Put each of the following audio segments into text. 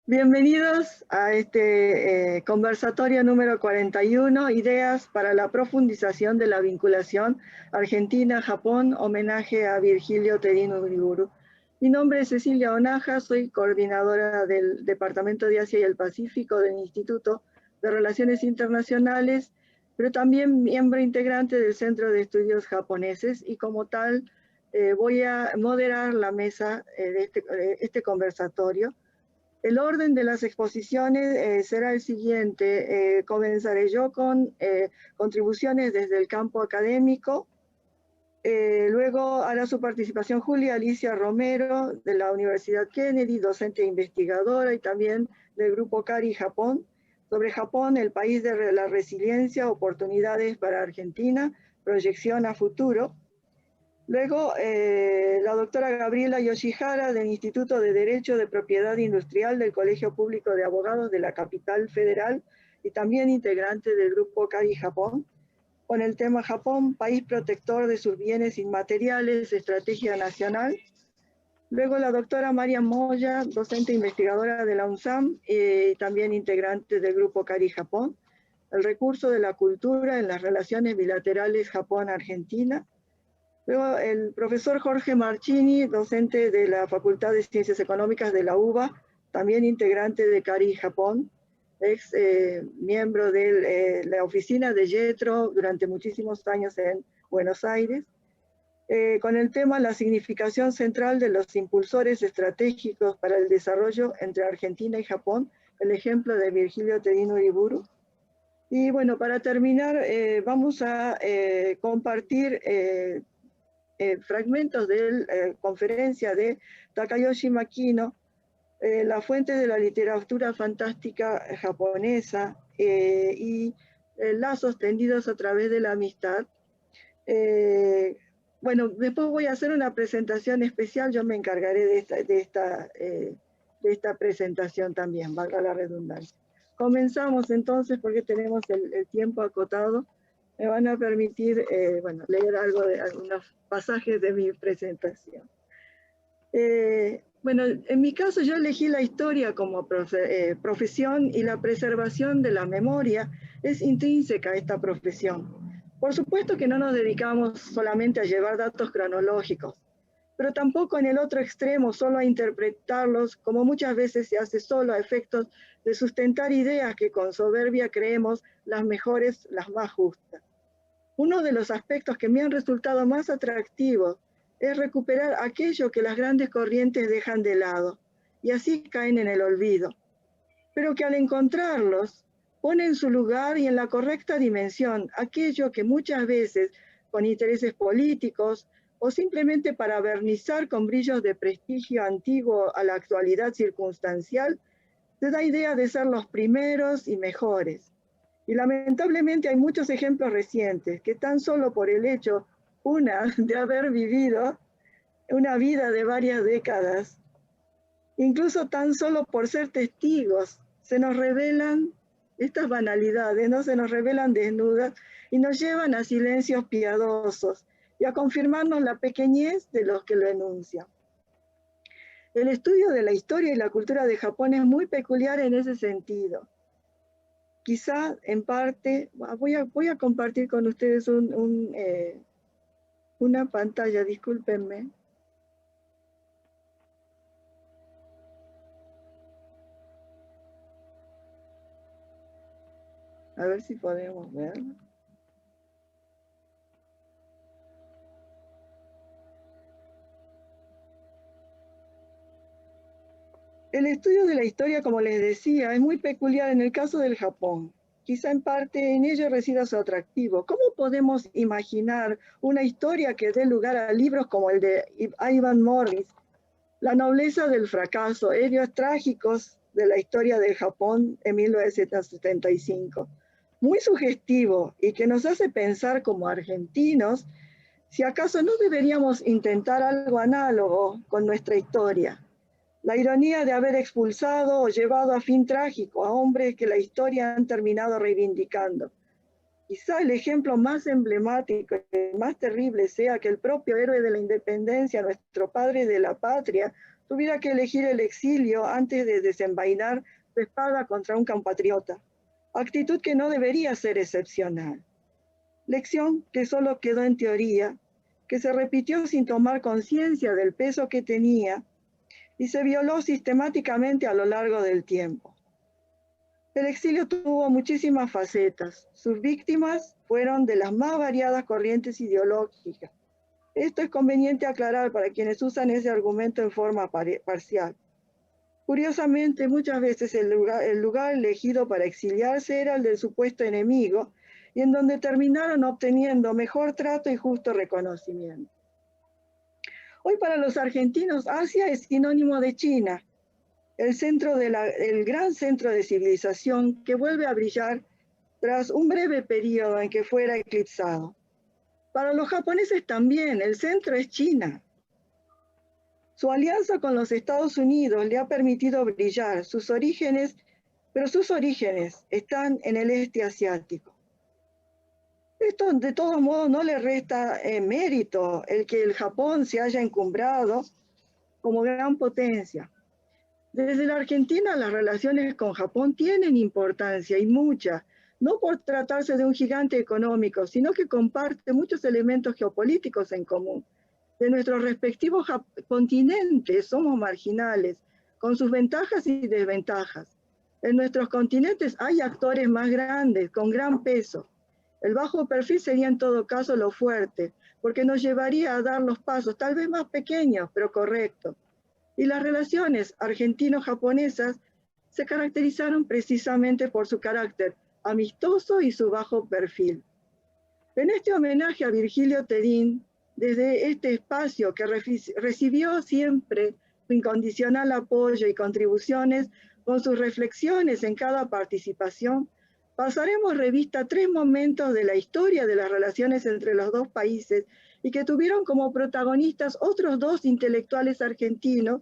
Bienvenidos a este conversatorio número 41, Ideas para la profundización de la vinculación Argentina-Japón, homenaje a Virgilio Tedino Uriburu. Mi nombre es Cecilia Onaja, soy coordinadora del Departamento de Asia y el Pacífico del Instituto de Relaciones Internacionales, pero también miembro integrante del Centro de Estudios Japoneses y como tal voy a moderar la mesa de este conversatorio. El orden de las exposiciones será el siguiente. Comenzaré yo con contribuciones desde el campo académico. Luego hará su participación Julia Alicia Romero de la Universidad Kennedy, docente e investigadora, y también del grupo CARI Japón, sobre Japón, el país de la resiliencia, oportunidades para Argentina, proyección a futuro. Luego, la doctora Gabriela Yoshihara del Instituto de Derecho de Propiedad Industrial del Colegio Público de Abogados de la Capital Federal y también integrante del grupo CARI Japón, con el tema Japón, país protector de sus bienes inmateriales, estrategia nacional. Luego la doctora María Moya, docente investigadora de la UNSAM y también integrante del grupo CARI Japón, el recurso de la cultura en las relaciones bilaterales Japón-Argentina. Luego el profesor Jorge Marchini, docente de la Facultad de Ciencias Económicas de la UBA, también integrante de CARI Japón, ex miembro de la oficina de JETRO durante muchísimos años en Buenos Aires, con el tema la significación central de los impulsores estratégicos para el desarrollo entre Argentina y Japón, el ejemplo de Virgilio Tedino Uriburu. Y bueno, para terminar, vamos a compartir fragmentos de la conferencia de Takayoshi Makino, La fuente de la literatura fantástica japonesa y lazos tendidos a través de la amistad. Bueno, después voy a hacer una presentación especial, yo me encargaré de esta presentación también, valga la redundancia. Comenzamos entonces porque tenemos el tiempo acotado. Me van a permitir bueno, leer algo de algunos pasajes de mi presentación. Bueno, en mi caso yo elegí la historia como profesión y la preservación de la memoria es intrínseca a esta profesión. Por supuesto que no nos dedicamos solamente a llevar datos cronológicos, pero tampoco en el otro extremo solo a interpretarlos, como muchas veces se hace solo a efectos de sustentar ideas que con soberbia creemos las mejores, las más justas. Uno de los aspectos que me han resultado más atractivos es recuperar aquello que las grandes corrientes dejan de lado, y así caen en el olvido, pero que al encontrarlos pone en su lugar y en la correcta dimensión aquello que muchas veces, con intereses políticos o simplemente para vernizar con brillos de prestigio antiguo a la actualidad circunstancial, se da idea de ser los primeros y mejores. Y lamentablemente hay muchos ejemplos recientes que tan solo por el hecho, de haber vivido una vida de varias décadas, incluso tan solo por ser testigos, se nos revelan estas banalidades, ¿no? Se nos revelan desnudas y nos llevan a silencios piadosos y a confirmarnos la pequeñez de los que lo enuncian. El estudio de la historia y la cultura de Japón es muy peculiar en ese sentido. Quizá en parte, voy a compartir con ustedes una pantalla, discúlpenme. A ver si podemos ver. El estudio de la historia, como les decía, es muy peculiar en el caso del Japón. Quizá en parte en ello resida su atractivo. ¿Cómo podemos imaginar una historia que dé lugar a libros como el de Ivan Morris, La nobleza del fracaso, hechos trágicos de la historia del Japón en 1975? Muy sugestivo y que nos hace pensar como argentinos si acaso no deberíamos intentar algo análogo con nuestra historia. La ironía de haber expulsado o llevado a fin trágico a hombres que la historia han terminado reivindicando. Quizá el ejemplo más emblemático y más terrible sea que el propio héroe de la independencia, nuestro padre de la patria, tuviera que elegir el exilio antes de desenvainar su espada contra un compatriota, actitud que no debería ser excepcional. Lección que solo quedó en teoría, que se repitió sin tomar conciencia del peso que tenía y se violó sistemáticamente a lo largo del tiempo. El exilio tuvo muchísimas facetas. Sus víctimas fueron de las más variadas corrientes ideológicas. Esto es conveniente aclarar para quienes usan ese argumento en forma parcial. Curiosamente, muchas veces el lugar elegido para exiliarse era el del supuesto enemigo, y en donde terminaron obteniendo mejor trato y justo reconocimiento. Hoy para los argentinos, Asia es sinónimo de China, el gran centro de civilización que vuelve a brillar tras un breve periodo en que fuera eclipsado. Para los japoneses también, el centro es China. Su alianza con los Estados Unidos le ha permitido brillar, pero sus orígenes están en el este asiático. Esto de todos modos no le resta mérito el que el Japón se haya encumbrado como gran potencia. Desde la Argentina las relaciones con Japón tienen importancia y mucha, no por tratarse de un gigante económico, sino que comparte muchos elementos geopolíticos en común. De nuestros respectivos continentes somos marginales, con sus ventajas y desventajas. En nuestros continentes hay actores más grandes, con gran peso. El bajo perfil sería en todo caso lo fuerte, porque nos llevaría a dar los pasos, tal vez más pequeños, pero correctos. Y las relaciones argentino-japonesas se caracterizaron precisamente por su carácter amistoso y su bajo perfil. En este homenaje a Virgilio Tedín, desde este espacio que recibió siempre su incondicional apoyo y contribuciones con sus reflexiones en cada participación, pasaremos revista a 3 momentos de la historia de las relaciones entre los dos países y que tuvieron como protagonistas otros 2 intelectuales argentinos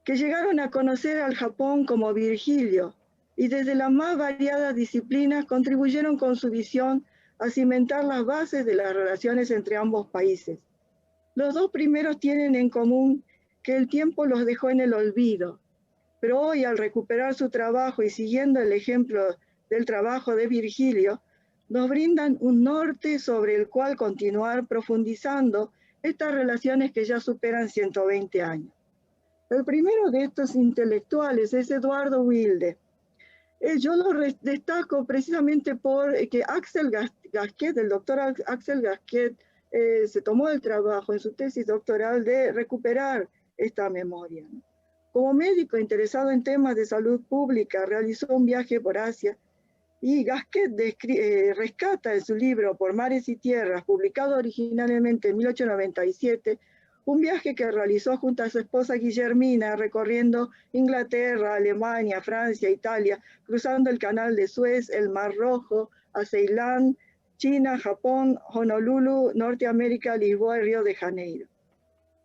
que llegaron a conocer al Japón como Virgilio y desde las más variadas disciplinas contribuyeron con su visión a cimentar las bases de las relaciones entre ambos países. Los 2 primeros tienen en común que el tiempo los dejó en el olvido, pero hoy al recuperar su trabajo y siguiendo el ejemplo del trabajo de Virgilio, nos brindan un norte sobre el cual continuar profundizando estas relaciones que ya superan 120 años. El primero de estos intelectuales es Eduardo Wilde. Yo lo destaco precisamente por que Axel Gasquet, el doctor Axel Gasquet, se tomó el trabajo en su tesis doctoral de recuperar esta memoria. Como médico interesado en temas de salud pública, realizó un viaje por Asia y Gasquet rescata en su libro Por mares y tierras, publicado originalmente en 1897, un viaje que realizó junto a su esposa Guillermina, recorriendo Inglaterra, Alemania, Francia, Italia, cruzando el Canal de Suez, el Mar Rojo, a Ceilán, China, Japón, Honolulu, Norteamérica, Lisboa y Río de Janeiro.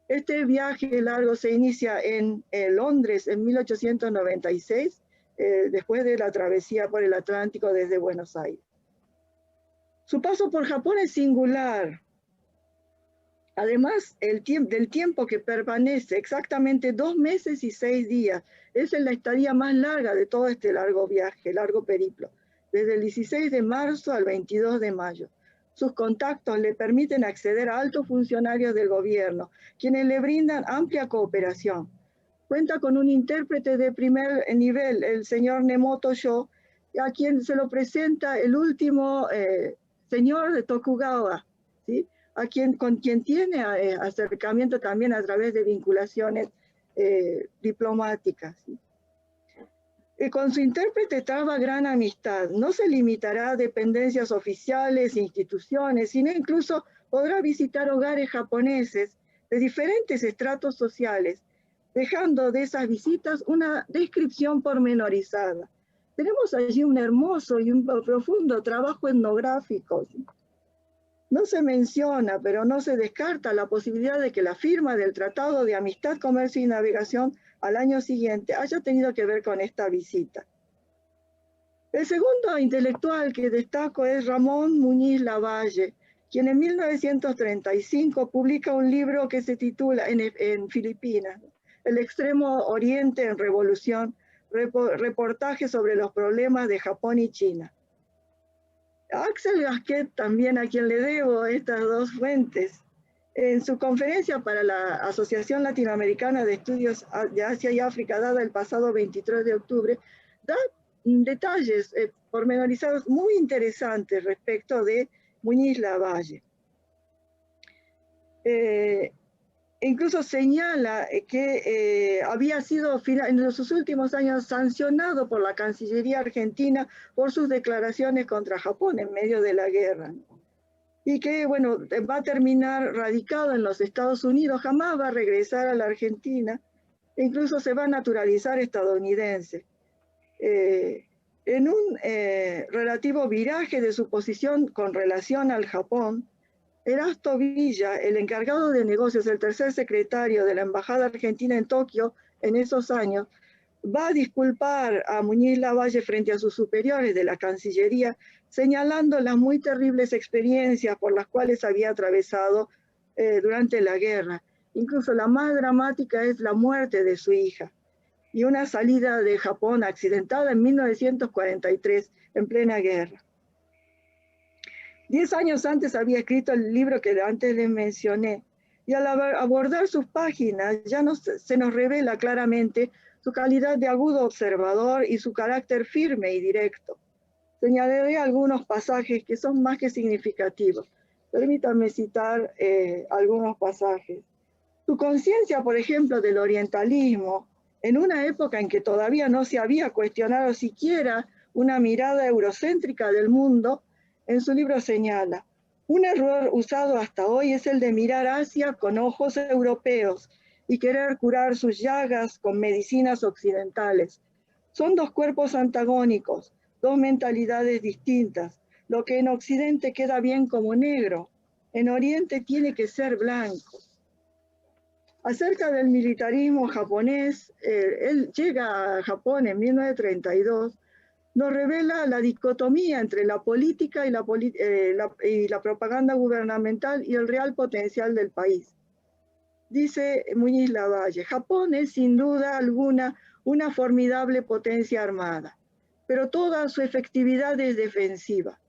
Este viaje largo se inicia en Londres en 1896, después de la travesía por el Atlántico desde Buenos Aires. Su paso por Japón es singular. Además, del tiempo que permanece, exactamente 2 meses y 6 días, es la estadía más larga de todo este largo viaje, largo periplo, desde el 16 de marzo al 22 de mayo. Sus contactos le permiten acceder a altos funcionarios del gobierno, quienes le brindan amplia cooperación. Cuenta con un intérprete de primer nivel, el señor Nemoto Sho, a quien se lo presenta el último señor de Tokugawa, ¿sí? Con quien tiene acercamiento también a través de vinculaciones diplomáticas. ¿Sí? Con su intérprete traba gran amistad. No se limitará a dependencias oficiales, instituciones, sino incluso podrá visitar hogares japoneses de diferentes estratos sociales, dejando de esas visitas una descripción pormenorizada. Tenemos allí un hermoso y un profundo trabajo etnográfico. ¿Sí? No se menciona, pero no se descarta la posibilidad de que la firma del Tratado de Amistad, Comercio y Navegación al año siguiente haya tenido que ver con esta visita. El segundo intelectual que destaco es Ramón Muñiz Lavalle, quien en 1935 publica un libro que se titula en Filipinas, El Extremo Oriente en Revolución, reportaje sobre los problemas de Japón y China. Axel Gasquet, también a quien le debo estas dos fuentes, en su conferencia para la Asociación Latinoamericana de Estudios de Asia y África, dada el pasado 23 de octubre, da detalles pormenorizados muy interesantes respecto de Muñiz Lavalle. Incluso señala que había sido en sus últimos años sancionado por la Cancillería argentina por sus declaraciones contra Japón en medio de la guerra. Y que, bueno, va a terminar radicado en los Estados Unidos, jamás va a regresar a la Argentina, e incluso se va a naturalizar estadounidense. En un relativo viraje de su posición con relación al Japón, Erasto Villa, el encargado de negocios, el tercer secretario de la Embajada Argentina en Tokio en esos años, va a disculpar a Muñiz Lavalle frente a sus superiores de la Cancillería, señalando las muy terribles experiencias por las cuales había atravesado durante la guerra. Incluso la más dramática es la muerte de su hija y una salida de Japón accidentada en 1943, en plena guerra. 10 años antes había escrito el libro que antes les mencioné, y al abordar sus páginas ya se nos revela claramente su calidad de agudo observador y su carácter firme y directo. Señalaré algunos pasajes que son más que significativos. Permítanme citar algunos pasajes. Su conciencia, por ejemplo, del orientalismo, en una época en que todavía no se había cuestionado siquiera una mirada eurocéntrica del mundo, en su libro señala: un error usado hasta hoy es el de mirar Asia con ojos europeos y querer curar sus llagas con medicinas occidentales. Son dos cuerpos antagónicos, dos mentalidades distintas. Lo que en Occidente queda bien como negro, en Oriente tiene que ser blanco. Acerca del militarismo japonés, él llega a Japón en 1932, nos revela la dicotomía entre la política y la propaganda gubernamental y el real potencial del país. Dice Muñiz Lavalle: Japón es sin duda alguna una formidable potencia armada, pero toda su efectividad es defensiva.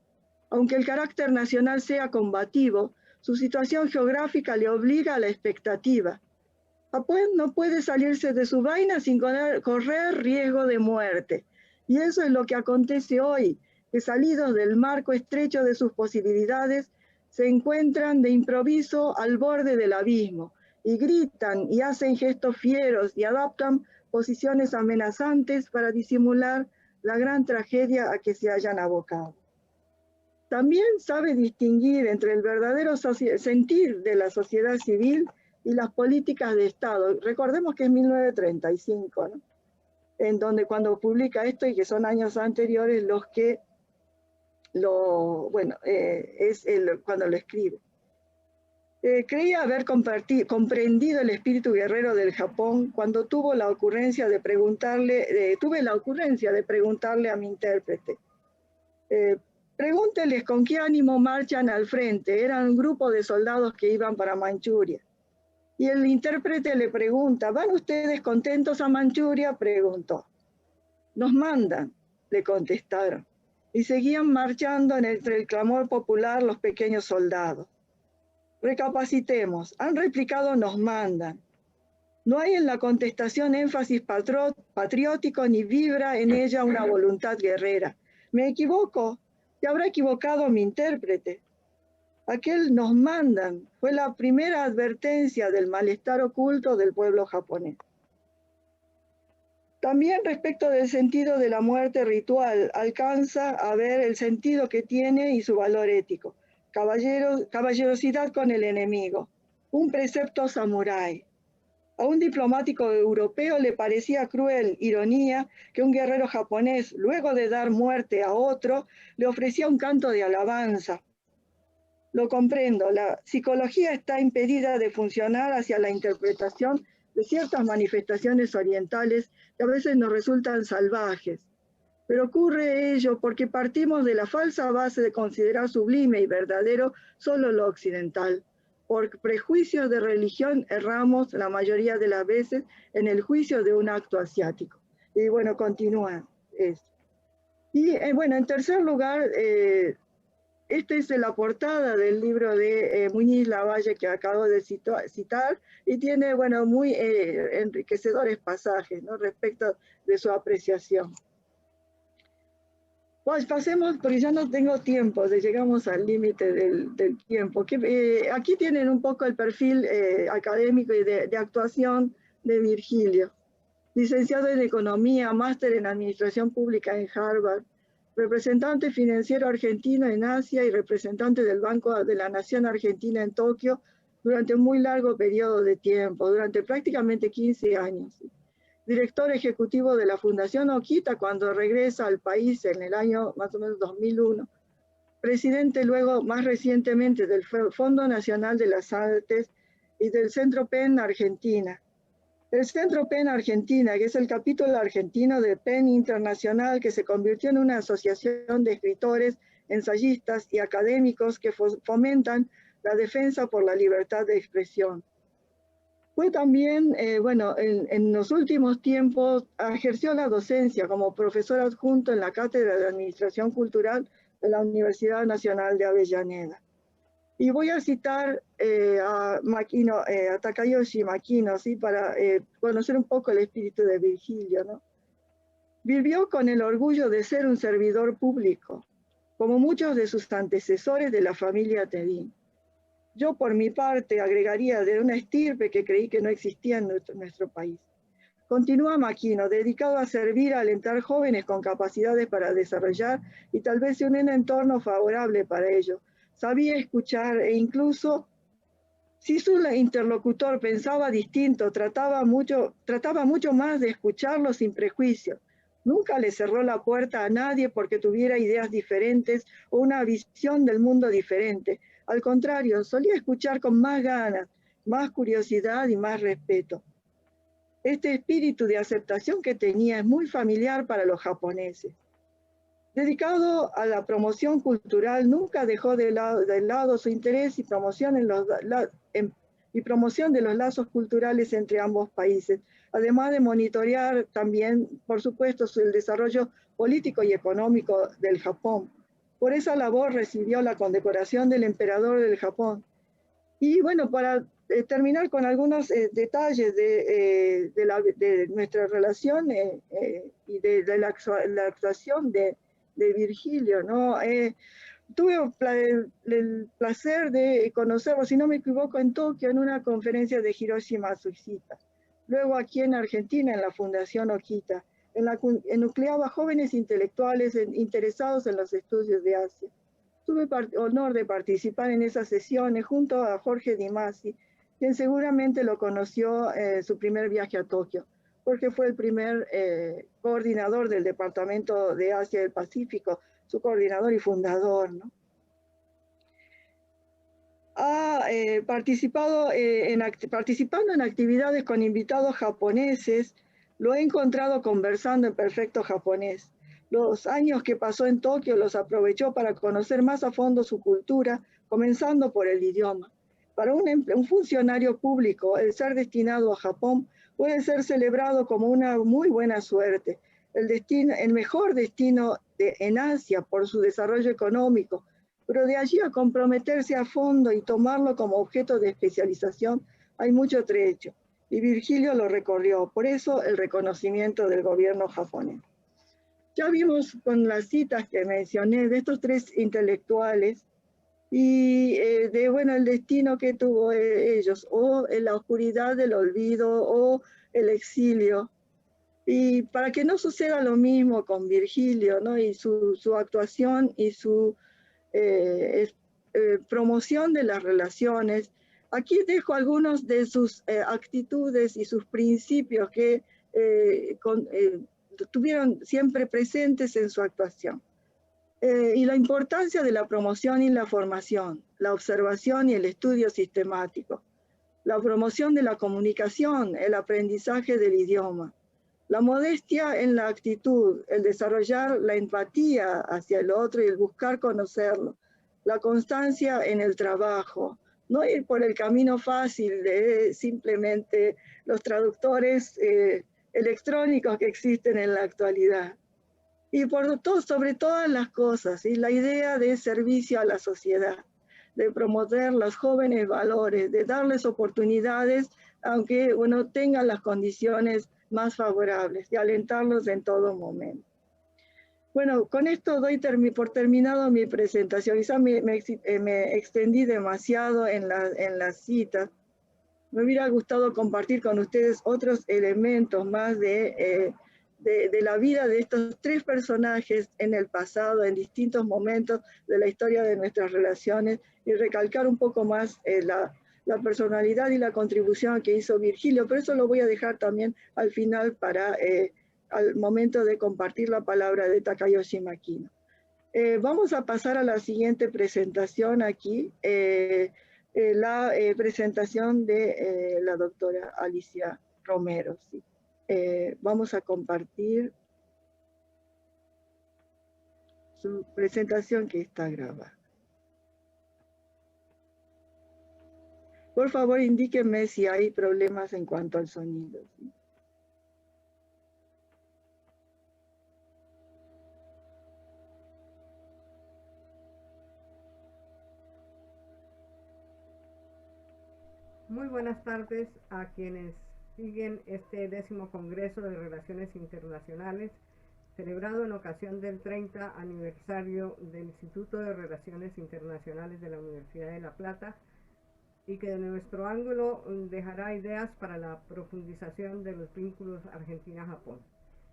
Aunque el carácter nacional sea combativo, su situación geográfica le obliga a la expectativa. Japón no puede salirse de su vaina sin correr riesgo de muerte. Y eso es lo que acontece hoy, que salidos del marco estrecho de sus posibilidades, se encuentran de improviso al borde del abismo, y gritan y hacen gestos fieros y adaptan posiciones amenazantes para disimular la gran tragedia a que se hayan abocado. También sabe distinguir entre el verdadero sentir de la sociedad civil y las políticas de Estado. Recordemos que es 1935, ¿no? En donde cuando publica esto, y que son años anteriores los que cuando lo escribe. Creía haber comprendido el espíritu guerrero del Japón cuando tuve la ocurrencia de preguntarle a mi intérprete: pregúnteles con qué ánimo marchan al frente. Eran un grupo de soldados que iban para Manchuria. Y el intérprete le pregunta: ¿van ustedes contentos a Manchuria?, preguntó. Nos mandan, le contestaron, y seguían marchando entre el clamor popular los pequeños soldados. Recapacitemos, han replicado: nos mandan. No hay en la contestación énfasis patriótico ni vibra en ella una voluntad guerrera. ¿Me equivoco? ¿Se habrá equivocado mi intérprete? Aquel "nos mandan" fue la primera advertencia del malestar oculto del pueblo japonés. También respecto del sentido de la muerte ritual, alcanza a ver el sentido que tiene y su valor ético. Caballerosidad con el enemigo, un precepto samurái. A un diplomático europeo le parecía cruel ironía que un guerrero japonés, luego de dar muerte a otro, le ofrecía un canto de alabanza. Lo comprendo, la psicología está impedida de funcionar hacia la interpretación de ciertas manifestaciones orientales que a veces nos resultan salvajes. Pero ocurre ello porque partimos de la falsa base de considerar sublime y verdadero solo lo occidental. Por prejuicios de religión erramos la mayoría de las veces en el juicio de un acto asiático. Y bueno, continúa esto. Y bueno, en tercer lugar, esta es la portada del libro de Muñiz Lavalle que acabo de citar y tiene, bueno, muy enriquecedores pasajes, ¿no?, respecto de su apreciación. Pues pasemos, porque ya no tengo tiempo, llegamos al límite del tiempo. Aquí tienen un poco el perfil académico y de actuación de Virgilio. Licenciado en Economía, máster en Administración Pública en Harvard, representante financiero argentino en Asia y representante del Banco de la Nación Argentina en Tokio durante un muy largo periodo de tiempo, durante prácticamente 15 años. Director ejecutivo de la Fundación Okita cuando regresa al país en el año más o menos 2001. Presidente luego, más recientemente, del Fondo Nacional de las Artes y del Centro PEN Argentina. El Centro PEN Argentina, que es el capítulo argentino de PEN Internacional, que se convirtió en una asociación de escritores, ensayistas y académicos que fomentan la defensa por la libertad de expresión. Fue también, bueno, en los últimos tiempos ejerció la docencia como profesor adjunto en la Cátedra de Administración Cultural de la Universidad Nacional de Avellaneda. Y voy a citar a Takayoshi Makino, ¿sí?, para conocer un poco el espíritu de Virgilio, ¿no? Vivió con el orgullo de ser un servidor público, como muchos de sus antecesores de la familia Tedín. Yo, por mi parte, agregaría de una estirpe que creí que no existía en nuestro país. Continúa Makino, dedicado a servir, a alentar jóvenes con capacidades para desarrollar y tal vez un entorno favorable para ello. Sabía escuchar e incluso, si su interlocutor pensaba distinto, trataba mucho más de escucharlo sin prejuicio. Nunca le cerró la puerta a nadie porque tuviera ideas diferentes o una visión del mundo diferente. Al contrario, solía escuchar con más ganas, más curiosidad y más respeto. Este espíritu de aceptación que tenía es muy familiar para los japoneses. Dedicado a la promoción cultural, nunca dejó de lado su interés y promoción de los lazos culturales entre ambos países, además de monitorear también, por supuesto, el desarrollo político y económico del Japón. Por esa labor recibió la condecoración del Emperador del Japón. Y bueno, para terminar con algunos detalles de nuestra relación y de la actuación de Virgilio, ¿no? Tuve el placer de conocerlo, si no me equivoco, en Tokio, en una conferencia de Hiroshi Matsushita. Luego aquí en Argentina, en la Fundación Okita, enucleaba jóvenes intelectuales interesados en los estudios de Asia. Tuve honor de participar en esas sesiones junto a Jorge Di Masi, quien seguramente lo conoció en su primer viaje a Tokio, porque fue el primer coordinador del Departamento de Asia y el Pacífico, su coordinador y fundador, ¿no? Ha participando en actividades con invitados japoneses, lo he encontrado conversando en perfecto japonés. Los años que pasó en Tokio los aprovechó para conocer más a fondo su cultura, comenzando por el idioma. Para un funcionario público, el ser destinado a Japón puede ser celebrado como una muy buena suerte. El mejor destino en Asia por su desarrollo económico, pero de allí a comprometerse a fondo y tomarlo como objeto de especialización hay mucho trecho, y Virgilio lo recorrió, por eso el reconocimiento del gobierno japonés. Ya vimos con las citas que mencioné de estos tres intelectuales y bueno, el destino que tuvo ellos, o en la oscuridad del olvido o el exilio. Y para que no suceda lo mismo con Virgilio, ¿no?, y su actuación y su promoción de las relaciones, aquí dejo algunos de sus actitudes y sus principios que tuvieron siempre presentes en su actuación. Y la importancia de la promoción y la formación, la observación y el estudio sistemático, la promoción de la comunicación, el aprendizaje del idioma, La modestia en la actitud, el desarrollar la empatía hacia el otro y el buscar conocerlo. La constancia en el trabajo, no ir por el camino fácil de simplemente los traductores electrónicos que existen en la actualidad. Y por todo, sobre todas las cosas, y la idea de servicio a la sociedad, de promover los jóvenes valores, de darles oportunidades, aunque uno tenga las condiciones más favorables, de alentarlos en todo momento. Bueno, con esto doy por terminado mi presentación. Quizá me extendí demasiado en las citas. Me hubiera gustado compartir con ustedes otros elementos más de la vida de estos tres personajes en el pasado, en distintos momentos de la historia de nuestras relaciones, y recalcar un poco más la personalidad y la contribución que hizo Virgilio, pero eso lo voy a dejar también al final para al momento de compartir la palabra de Takayoshi Makino. Vamos a pasar a la siguiente presentación aquí, la presentación de la doctora Alicia Romero. ¿Sí? Vamos a compartir su presentación que está grabada. Por favor, indíquenme si hay problemas en cuanto al sonido. ¿Sí? Muy buenas tardes a quienes siguen este 10º Congreso de Relaciones Internacionales, celebrado en ocasión del 30 aniversario del Instituto de Relaciones Internacionales de la Universidad de La Plata, y que de nuestro ángulo dejará ideas para la profundización de los vínculos Argentina-Japón.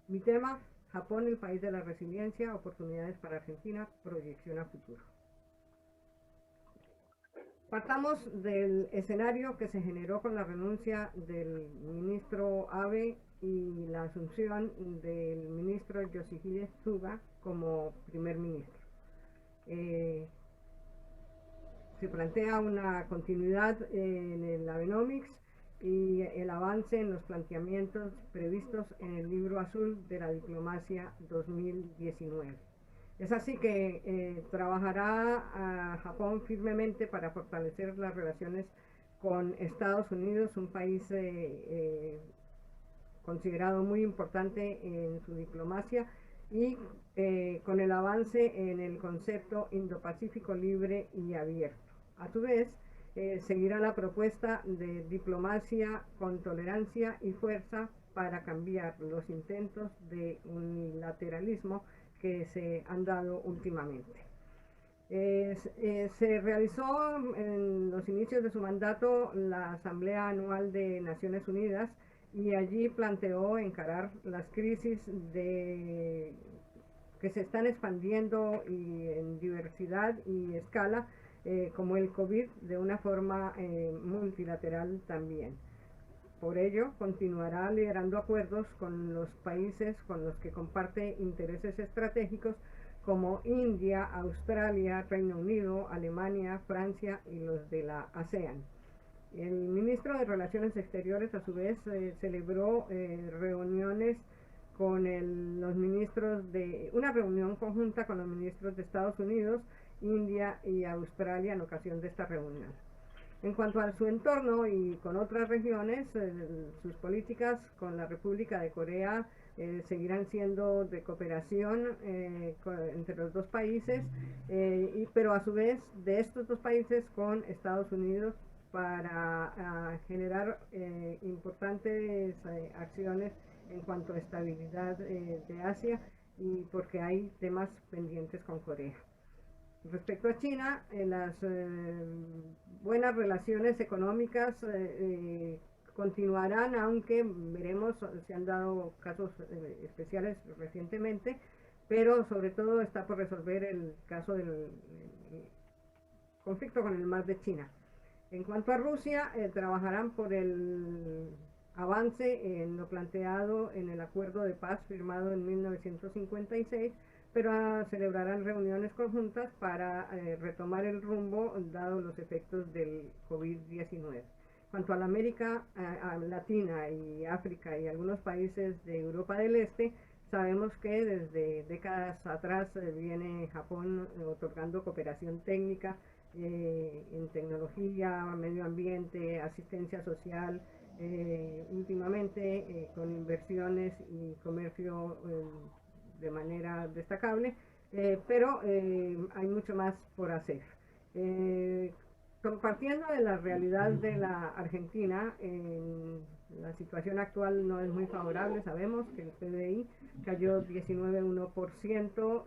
Mi tema: Japón, el país de la resiliencia, oportunidades para Argentina, proyección a futuro. Partamos del escenario que se generó con la renuncia del ministro Abe y la asunción del ministro Yoshihide Suga como primer ministro. Se plantea una continuidad en el Abenomics y el avance en los planteamientos previstos en el Libro Azul de la Diplomacia 2019. Es así que trabajará a Japón firmemente para fortalecer las relaciones con Estados Unidos, un país considerado muy importante en su diplomacia, y con el avance en el concepto Indo-Pacífico libre y abierto. A su vez, seguirá la propuesta de diplomacia con tolerancia y fuerza para cambiar los intentos de unilateralismo que se han dado últimamente. Se realizó en los inicios de su mandato la Asamblea Anual de Naciones Unidas, y allí planteó encarar las crisis que se están expandiendo y en diversidad y escala, como el COVID, de una forma multilateral también. Por ello, continuará liderando acuerdos con los países con los que comparte intereses estratégicos, como India, Australia, Reino Unido, Alemania, Francia y los de la ASEAN. El ministro de Relaciones Exteriores, a su vez, celebró reuniones con los ministros una reunión conjunta con los ministros de Estados Unidos, India y Australia en ocasión de esta reunión. En cuanto a su entorno y con otras regiones, sus políticas con la República de Corea seguirán siendo de cooperación entre los dos países, pero a su vez de estos dos países con Estados Unidos, para generar importantes acciones en cuanto a estabilidad de Asia, y porque hay temas pendientes con Corea. Respecto a China, las buenas relaciones económicas continuarán, aunque veremos, se han dado casos especiales recientemente, pero sobre todo está por resolver el caso del conflicto con el mar de China. En cuanto a Rusia, trabajarán por el avance en lo planteado en el acuerdo de paz firmado en 1956, pero celebrarán reuniones conjuntas para retomar el rumbo dado los efectos del COVID-19. cuanto a la América Latina y África y algunos países de Europa del Este, sabemos que desde décadas atrás viene Japón otorgando cooperación técnica en tecnología, medio ambiente, asistencia social, últimamente con inversiones y comercio de manera destacable, pero hay mucho más por hacer. Compartiendo de la realidad de la Argentina, la situación actual no es muy favorable. Sabemos que el PBI cayó 19,1%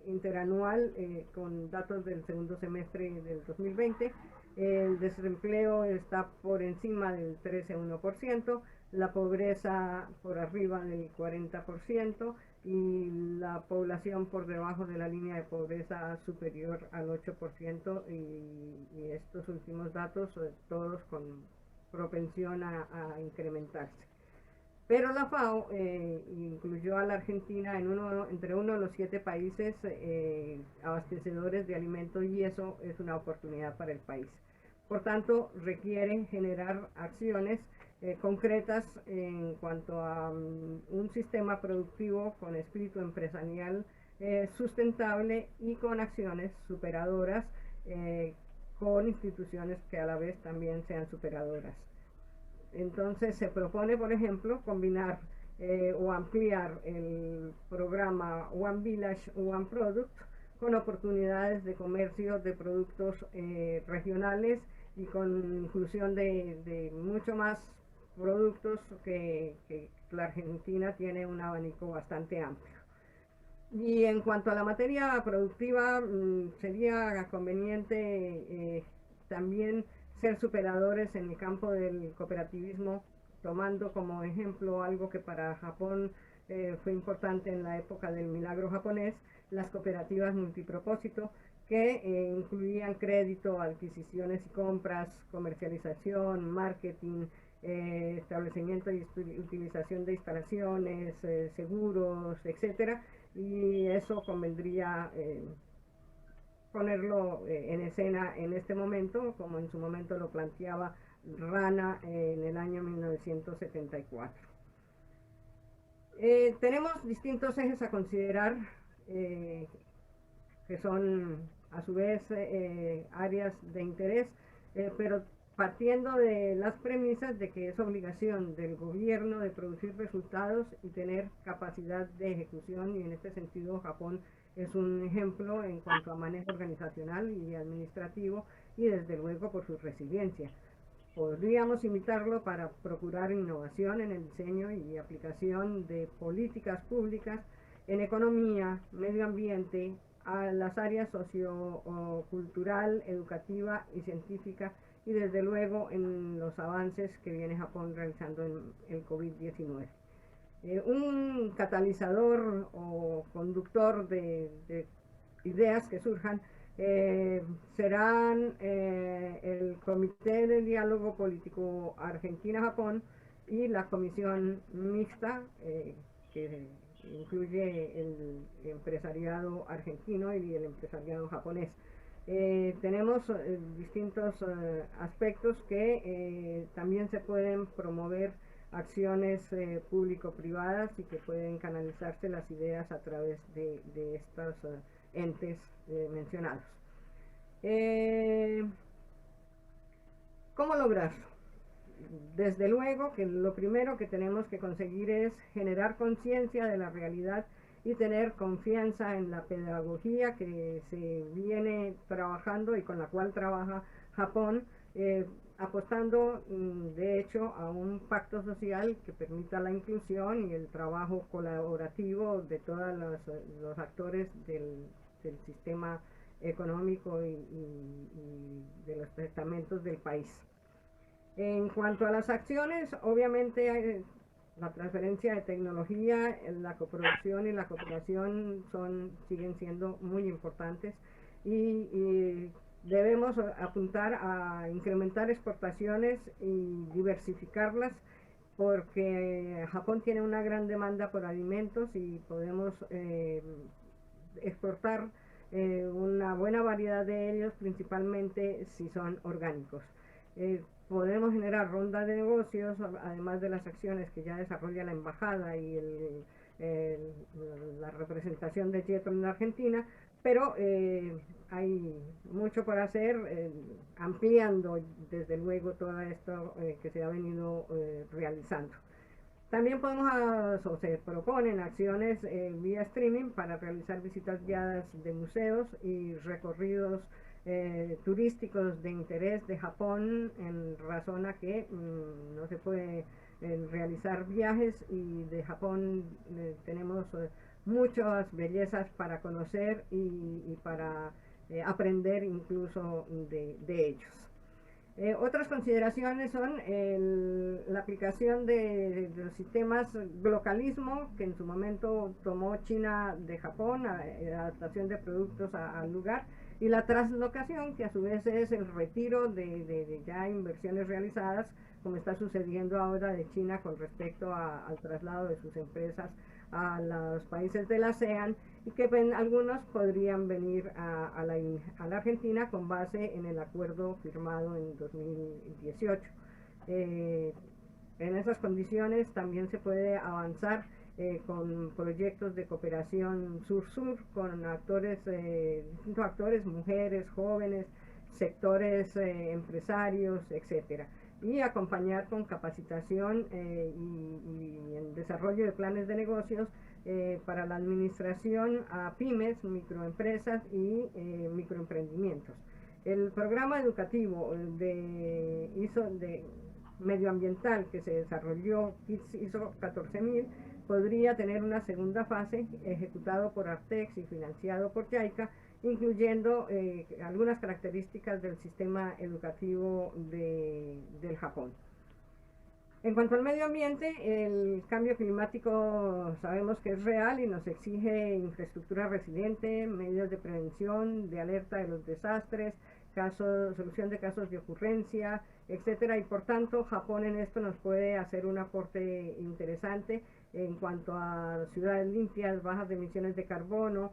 interanual con datos del segundo semestre del 2020. El desempleo está por encima del 13,1%, la pobreza por arriba del 40% y la población por debajo de la línea de pobreza superior al 8% y estos últimos datos todos con propensión a incrementarse. Pero la FAO incluyó a la Argentina entre uno de los 7 países abastecedores de alimentos y eso es una oportunidad para el país. Por tanto, requieren generar acciones concretas en cuanto a un sistema productivo con espíritu empresarial sustentable y con acciones superadoras con instituciones que a la vez también sean superadoras. Entonces se propone, por ejemplo, combinar o ampliar el programa One Village, One Product con oportunidades de comercio de productos regionales y con inclusión de mucho más productos que la Argentina tiene un abanico bastante amplio. Y en cuanto a la materia productiva, sería conveniente también ser superadores en el campo del cooperativismo, tomando como ejemplo algo que para Japón fue importante en la época del milagro japonés, las cooperativas multipropósito, que incluían crédito, adquisiciones y compras, comercialización, marketing, establecimiento y utilización de instalaciones, seguros, etcétera, y eso convendría ponerlo en escena en este momento, como en su momento lo planteaba Rana en el año 1974. Tenemos distintos ejes a considerar que son a su vez áreas de interés, pero partiendo de las premisas de que es obligación del gobierno de producir resultados y tener capacidad de ejecución, y en este sentido Japón es un ejemplo en cuanto a manejo organizacional y administrativo y desde luego por su resiliencia. Podríamos imitarlo para procurar innovación en el diseño y aplicación de políticas públicas en economía, medio ambiente, a las áreas sociocultural, educativa y científica y desde luego en los avances que viene Japón realizando en el COVID-19. Un catalizador o conductor de ideas que surjan serán el Comité de Diálogo Político Argentina-Japón y la Comisión Mixta que incluye el empresariado argentino y el empresariado japonés. Tenemos distintos aspectos que también se pueden promover acciones público-privadas y que pueden canalizarse las ideas a través de estos entes mencionados. ¿Cómo lograrlo? Desde luego que lo primero que tenemos que conseguir es generar conciencia de la realidad y tener confianza en la pedagogía que se viene trabajando y con la cual trabaja Japón, apostando de hecho a un pacto social que permita la inclusión y el trabajo colaborativo de todos los actores del sistema económico y de los estamentos del país. En cuanto a las acciones, obviamente la transferencia de tecnología, la coproducción y la cooperación siguen siendo muy importantes y debemos apuntar a incrementar exportaciones y diversificarlas porque Japón tiene una gran demanda por alimentos y podemos exportar una buena variedad de ellos, principalmente si son orgánicos. podemos generar rondas de negocios, además de las acciones que ya desarrolla la embajada y la representación de JETRO en Argentina, pero hay mucho por hacer, ampliando desde luego todo esto que se ha venido realizando. También podemos, o se proponen acciones vía streaming para realizar visitas guiadas de museos y recorridos turísticos de interés de Japón, en razón a que no se puede realizar viajes, y de Japón tenemos muchas bellezas para conocer y para aprender incluso de ellos. Otras consideraciones son la aplicación de los sistemas glocalismo, que en su momento tomó China de Japón, adaptación de productos al lugar, y la translocación, que a su vez es el retiro de ya inversiones realizadas, como está sucediendo ahora de China con respecto al traslado de sus empresas a los países de la ASEAN, y que algunos podrían venir a la Argentina con base en el acuerdo firmado en 2018. En esas condiciones también se puede avanzar con proyectos de cooperación sur-sur, con distintos actores, mujeres, jóvenes, sectores empresarios, etcétera, y acompañar con capacitación y el desarrollo de planes de negocios para la administración a pymes, microempresas y microemprendimientos. El programa educativo de medioambiental que se desarrolló, ISO 14000, podría tener una segunda fase ejecutado por Artex y financiado por JICA, incluyendo algunas características del sistema educativo del Japón. En cuanto al medio ambiente, el cambio climático sabemos que es real y nos exige infraestructura resiliente, medios de prevención, de alerta de los desastres, solución de casos de ocurrencia, etcétera, y por tanto Japón en esto nos puede hacer un aporte interesante en cuanto a ciudades limpias, bajas de emisiones de carbono,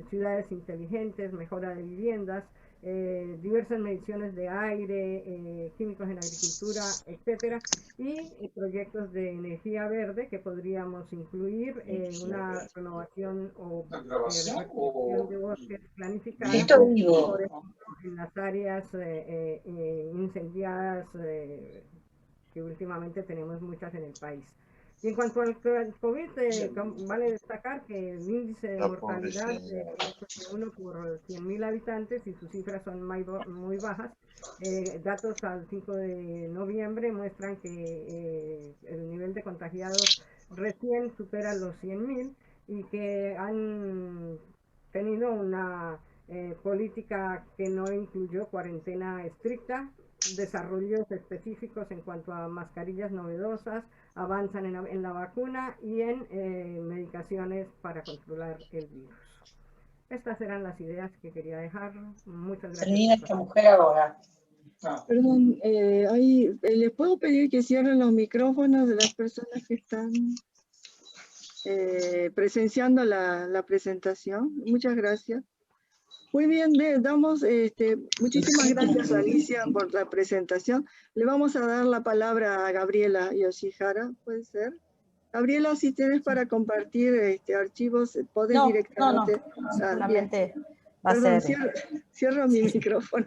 ciudades inteligentes, mejora de viviendas, diversas mediciones de aire, químicos en agricultura, etcétera, y proyectos de energía verde que podríamos incluir una renovación o reconstrucción de bosques planificada, por ejemplo, en las áreas incendiadas que últimamente tenemos muchas en el país. Y en cuanto al COVID, vale destacar que el índice de mortalidad es 1 por 100.000 habitantes y sus cifras son muy bajas. Datos al 5 de noviembre muestran que el nivel de contagiados recién supera los 100.000 y que han tenido una política que no incluyó cuarentena estricta, desarrollos específicos en cuanto a mascarillas novedosas, avanzan en la vacuna y en medicaciones para controlar el virus. Estas eran las ideas que quería dejar. Muchas gracias. Termina esta mujer ahora. Perdón, ¿les puedo pedir que cierren los micrófonos de las personas que están presenciando la presentación? Muchas gracias. Muy bien, damos muchísimas gracias a Alicia por la presentación. Le vamos a dar la palabra a Gabriela Yoshihara, ¿puede ser? Gabriela, si tienes para compartir archivos, podés directamente. No, solamente va Perdón, a ser... cierro mi micrófono.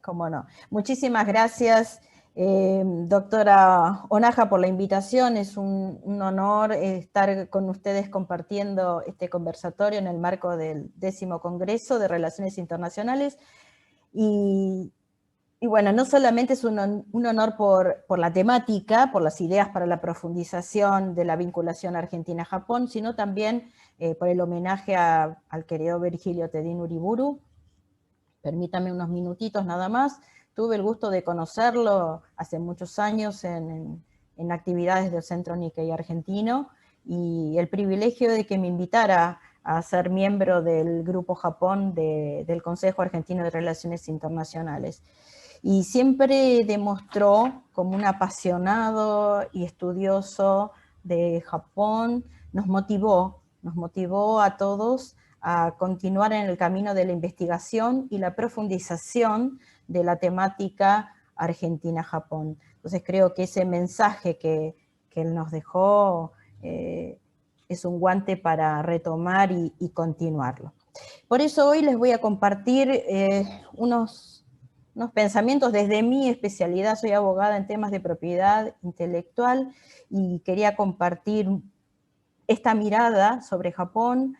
Cómo no. Muchísimas gracias, doctora Onaja, por la invitación. Es un honor estar con ustedes compartiendo este conversatorio en el marco del 10º Congreso de Relaciones Internacionales. Y bueno, no solamente es un honor por la temática, por las ideas para la profundización de la vinculación Argentina-Japón, sino también por el homenaje al querido Virgilio Tedín Uriburu. Permítame unos minutitos nada más. Tuve el gusto de conocerlo hace muchos años en actividades del Centro Nikkei argentino, y el privilegio de que me invitara a ser miembro del Grupo Japón del Consejo Argentino de Relaciones Internacionales. Y siempre demostró como un apasionado y estudioso de Japón, nos motivó a todos a continuar en el camino de la investigación y la profundización de la temática Argentina-Japón. Entonces creo que ese mensaje que él nos dejó es un guante para retomar y continuarlo. Por eso hoy les voy a compartir unos pensamientos desde mi especialidad. Soy abogada en temas de propiedad intelectual y quería compartir esta mirada sobre Japón.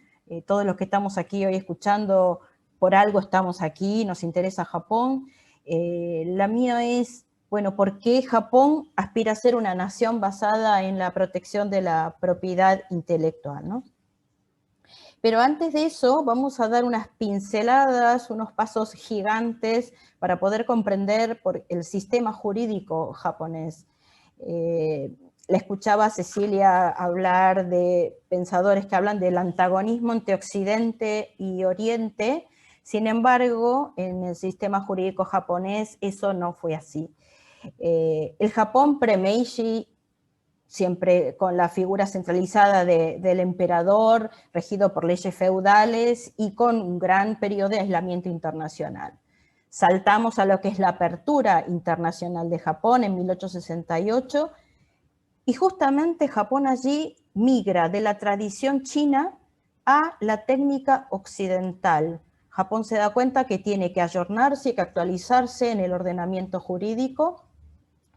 Todos los que estamos aquí hoy escuchando, por algo estamos aquí, nos interesa Japón. La mía es, bueno, ¿por qué Japón aspira a ser una nación basada en la protección de la propiedad intelectual, ¿no? Pero antes de eso, vamos a dar unas pinceladas, unos pasos gigantes para poder comprender el sistema jurídico japonés. La escuchaba a Cecilia hablar de pensadores que hablan del antagonismo entre Occidente y Oriente. Sin embargo, en el sistema jurídico japonés eso no fue así. El Japón pre-Meiji, siempre con la figura centralizada del emperador, regido por leyes feudales y con un gran periodo de aislamiento internacional. Saltamos a lo que es la apertura internacional de Japón en 1868, y justamente Japón allí migra de la tradición china a la técnica occidental. Japón se da cuenta que tiene que ayornarse y que actualizarse en el ordenamiento jurídico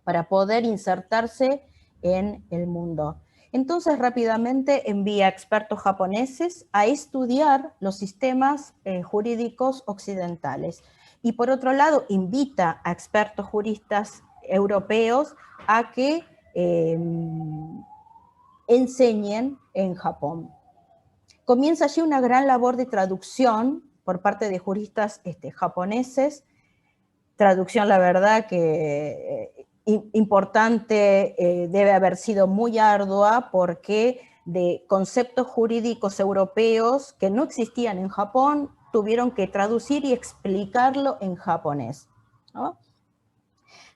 para poder insertarse en el mundo. Entonces rápidamente envía expertos japoneses a estudiar los sistemas jurídicos occidentales. Y por otro lado invita a expertos juristas europeos a que enseñen en Japón. Comienza allí una gran labor de traducción por parte de juristas japoneses, traducción la verdad que importante, debe haber sido muy ardua porque de conceptos jurídicos europeos que no existían en Japón, tuvieron que traducir y explicarlo en japonés, ¿no?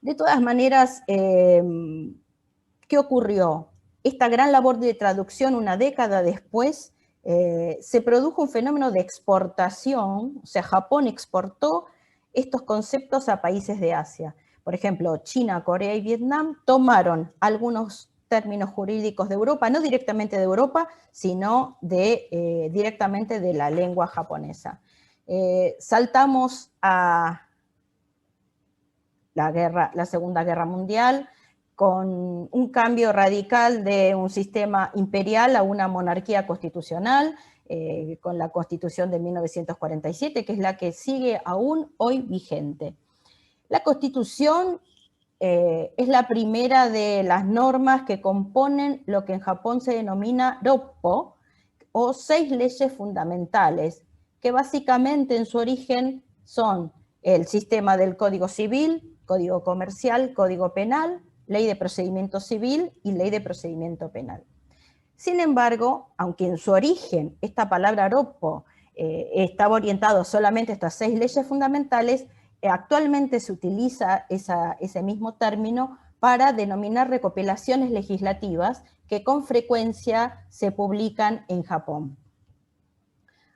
De todas maneras, ¿qué ocurrió? Esta gran labor de traducción, una década después, se produjo un fenómeno de exportación, o sea, Japón exportó estos conceptos a países de Asia. Por ejemplo, China, Corea y Vietnam tomaron algunos términos jurídicos de Europa, no directamente de Europa, sino directamente de la lengua japonesa. Saltamos a la Segunda Guerra Mundial, con un cambio radical de un sistema imperial a una monarquía constitucional, con la Constitución de 1947, que es la que sigue aún hoy vigente. La Constitución es la primera de las normas que componen lo que en Japón se denomina roppo, o 6 leyes fundamentales, que básicamente en su origen son el sistema del Código Civil, Código Comercial, Código Penal, Ley de Procedimiento Civil y Ley de Procedimiento Penal. Sin embargo, aunque en su origen esta palabra roppo estaba orientado solamente a estas 6 leyes fundamentales, actualmente se utiliza ese mismo término para denominar recopilaciones legislativas que con frecuencia se publican en Japón.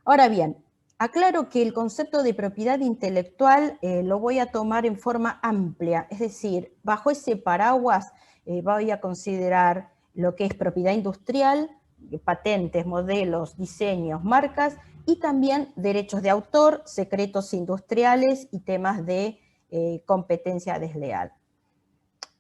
Ahora bien, aclaro que el concepto de propiedad intelectual lo voy a tomar en forma amplia, es decir, bajo ese paraguas voy a considerar lo que es propiedad industrial, patentes, modelos, diseños, marcas, y también derechos de autor, secretos industriales y temas de competencia desleal.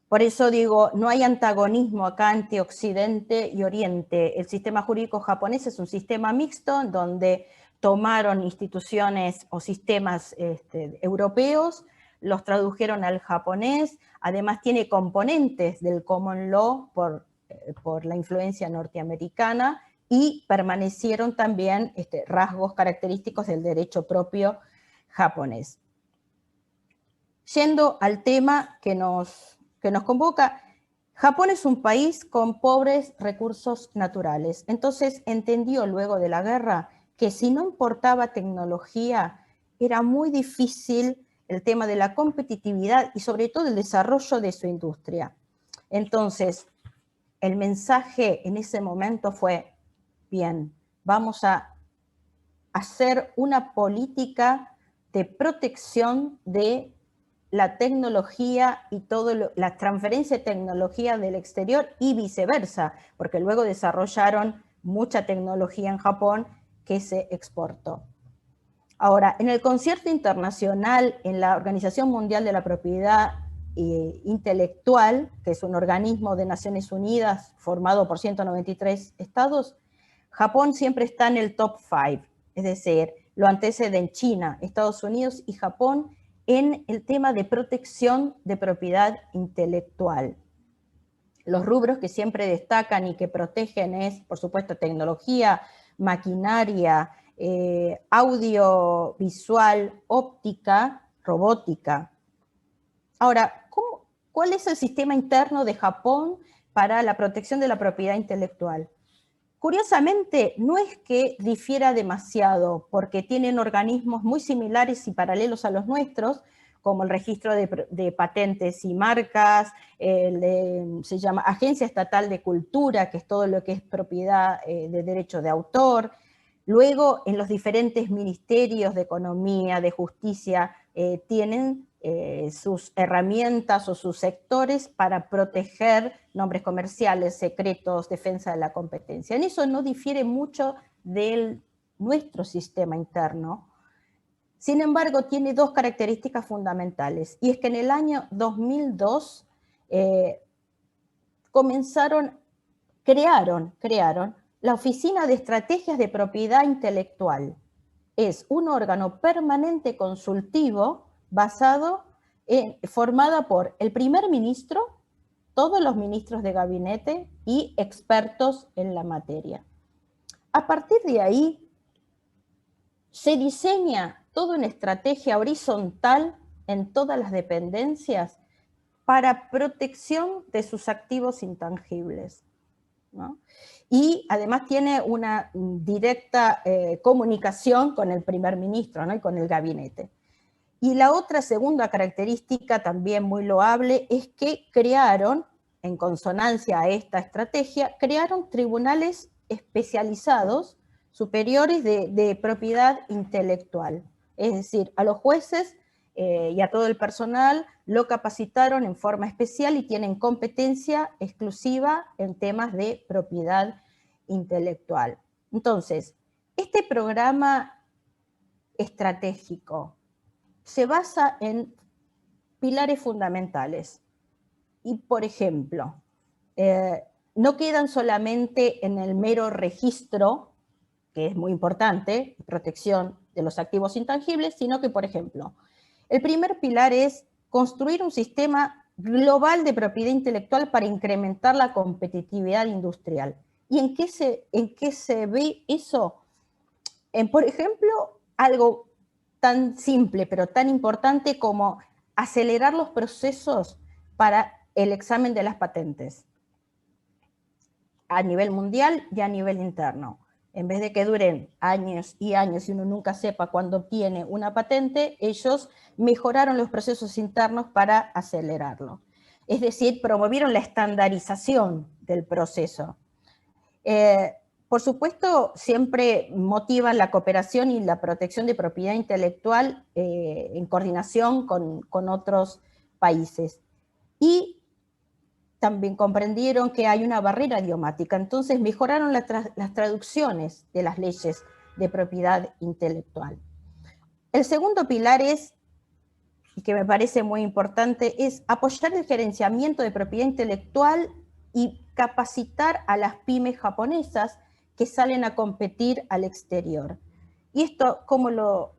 Por eso digo, no hay antagonismo acá entre Occidente y Oriente. El sistema jurídico japonés es un sistema mixto en donde tomaron instituciones o sistemas europeos, los tradujeron al japonés, además tiene componentes del common law por la influencia norteamericana, y permanecieron también rasgos característicos del derecho propio japonés. Yendo al tema que nos convoca, Japón es un país con pobres recursos naturales. Entonces entendió luego de la guerra que si no importaba tecnología, era muy difícil el tema de la competitividad y sobre todo el desarrollo de su industria. Entonces, el mensaje en ese momento fue: bien, vamos a hacer una política de protección de la tecnología y la transferencia de tecnología del exterior y viceversa, porque luego desarrollaron mucha tecnología en Japón que se exportó. Ahora, en el concierto internacional, en la Organización Mundial de la Propiedad Intelectual, que es un organismo de Naciones Unidas formado por 193 estados, Japón siempre está en el top 5, es decir, lo anteceden China, Estados Unidos y Japón en el tema de protección de propiedad intelectual. Los rubros que siempre destacan y que protegen es, por supuesto, tecnología, maquinaria, audiovisual, óptica, robótica. Ahora, ¿cuál es el sistema interno de Japón para la protección de la propiedad intelectual? Curiosamente, no es que difiera demasiado, porque tienen organismos muy similares y paralelos a los nuestros, como el registro de patentes y marcas, se llama Agencia Estatal de Cultura, que es todo lo que es propiedad de derecho de autor. Luego, en los diferentes ministerios de Economía, de Justicia, tienen sus herramientas o sus sectores para proteger nombres comerciales, secretos, defensa de la competencia. En eso no difiere mucho de nuestro sistema interno. Sin embargo, tiene dos características fundamentales, y es que en el año 2002 crearon la Oficina de Estrategias de Propiedad Intelectual. Es un órgano permanente consultivo formada por el primer ministro, todos los ministros de gabinete y expertos en la materia. A partir de ahí, se diseña toda una estrategia horizontal en todas las dependencias para protección de sus activos intangibles, ¿no? Y además tiene una directa comunicación con el primer ministro, ¿no? Y con el gabinete. Y la otra segunda característica también muy loable es que crearon, en consonancia a esta estrategia, crearon tribunales especializados superiores de propiedad intelectual. Es decir, a los jueces y a todo el personal lo capacitaron en forma especial y tienen competencia exclusiva en temas de propiedad intelectual. Entonces, este programa estratégico se basa en pilares fundamentales. Y, por ejemplo, no quedan solamente en el mero registro, que es muy importante, protección de los activos intangibles, sino que, por ejemplo, el primer pilar es construir un sistema global de propiedad intelectual para incrementar la competitividad industrial. ¿Y en qué se ve eso? Por ejemplo, algo tan simple pero tan importante como acelerar los procesos para el examen de las patentes a nivel mundial y a nivel interno. En vez de que duren años y años y uno nunca sepa cuándo obtiene una patente, ellos mejoraron los procesos internos para acelerarlo. Es decir, promovieron la estandarización del proceso. Por supuesto, siempre motivan la cooperación y la protección de propiedad intelectual en coordinación con otros países. Y también comprendieron que hay una barrera idiomática, entonces mejoraron las traducciones de las leyes de propiedad intelectual. El segundo pilar es, y que me parece muy importante, es apoyar el gerenciamiento de propiedad intelectual y capacitar a las pymes japonesas que salen a competir al exterior. Y esto, ¿cómo lo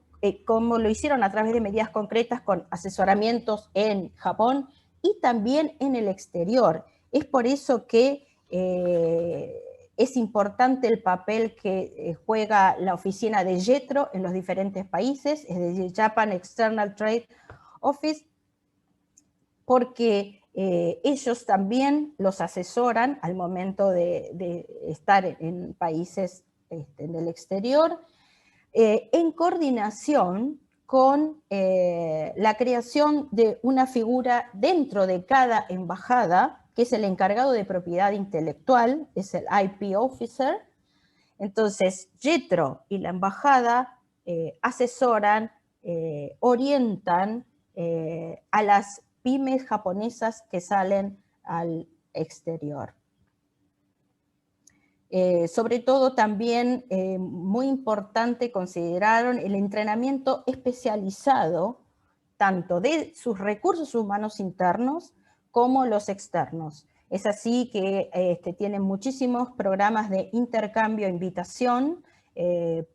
hicieron? A través de medidas concretas con asesoramientos en Japón y también en el exterior. Es por eso que es importante el papel que juega la oficina de JETRO en los diferentes países, es decir, Japan External Trade Office, porque ellos también los asesoran al momento de estar en países en el exterior, en coordinación con la creación de una figura dentro de cada embajada, que es el encargado de propiedad intelectual, es el IP Officer. Entonces, JETRO y la embajada asesoran, orientan a las pymes japonesas que salen al exterior. Sobre todo también muy importante consideraron el entrenamiento especializado tanto de sus recursos humanos internos como los externos. Es así que tienen muchísimos programas de intercambio, invitación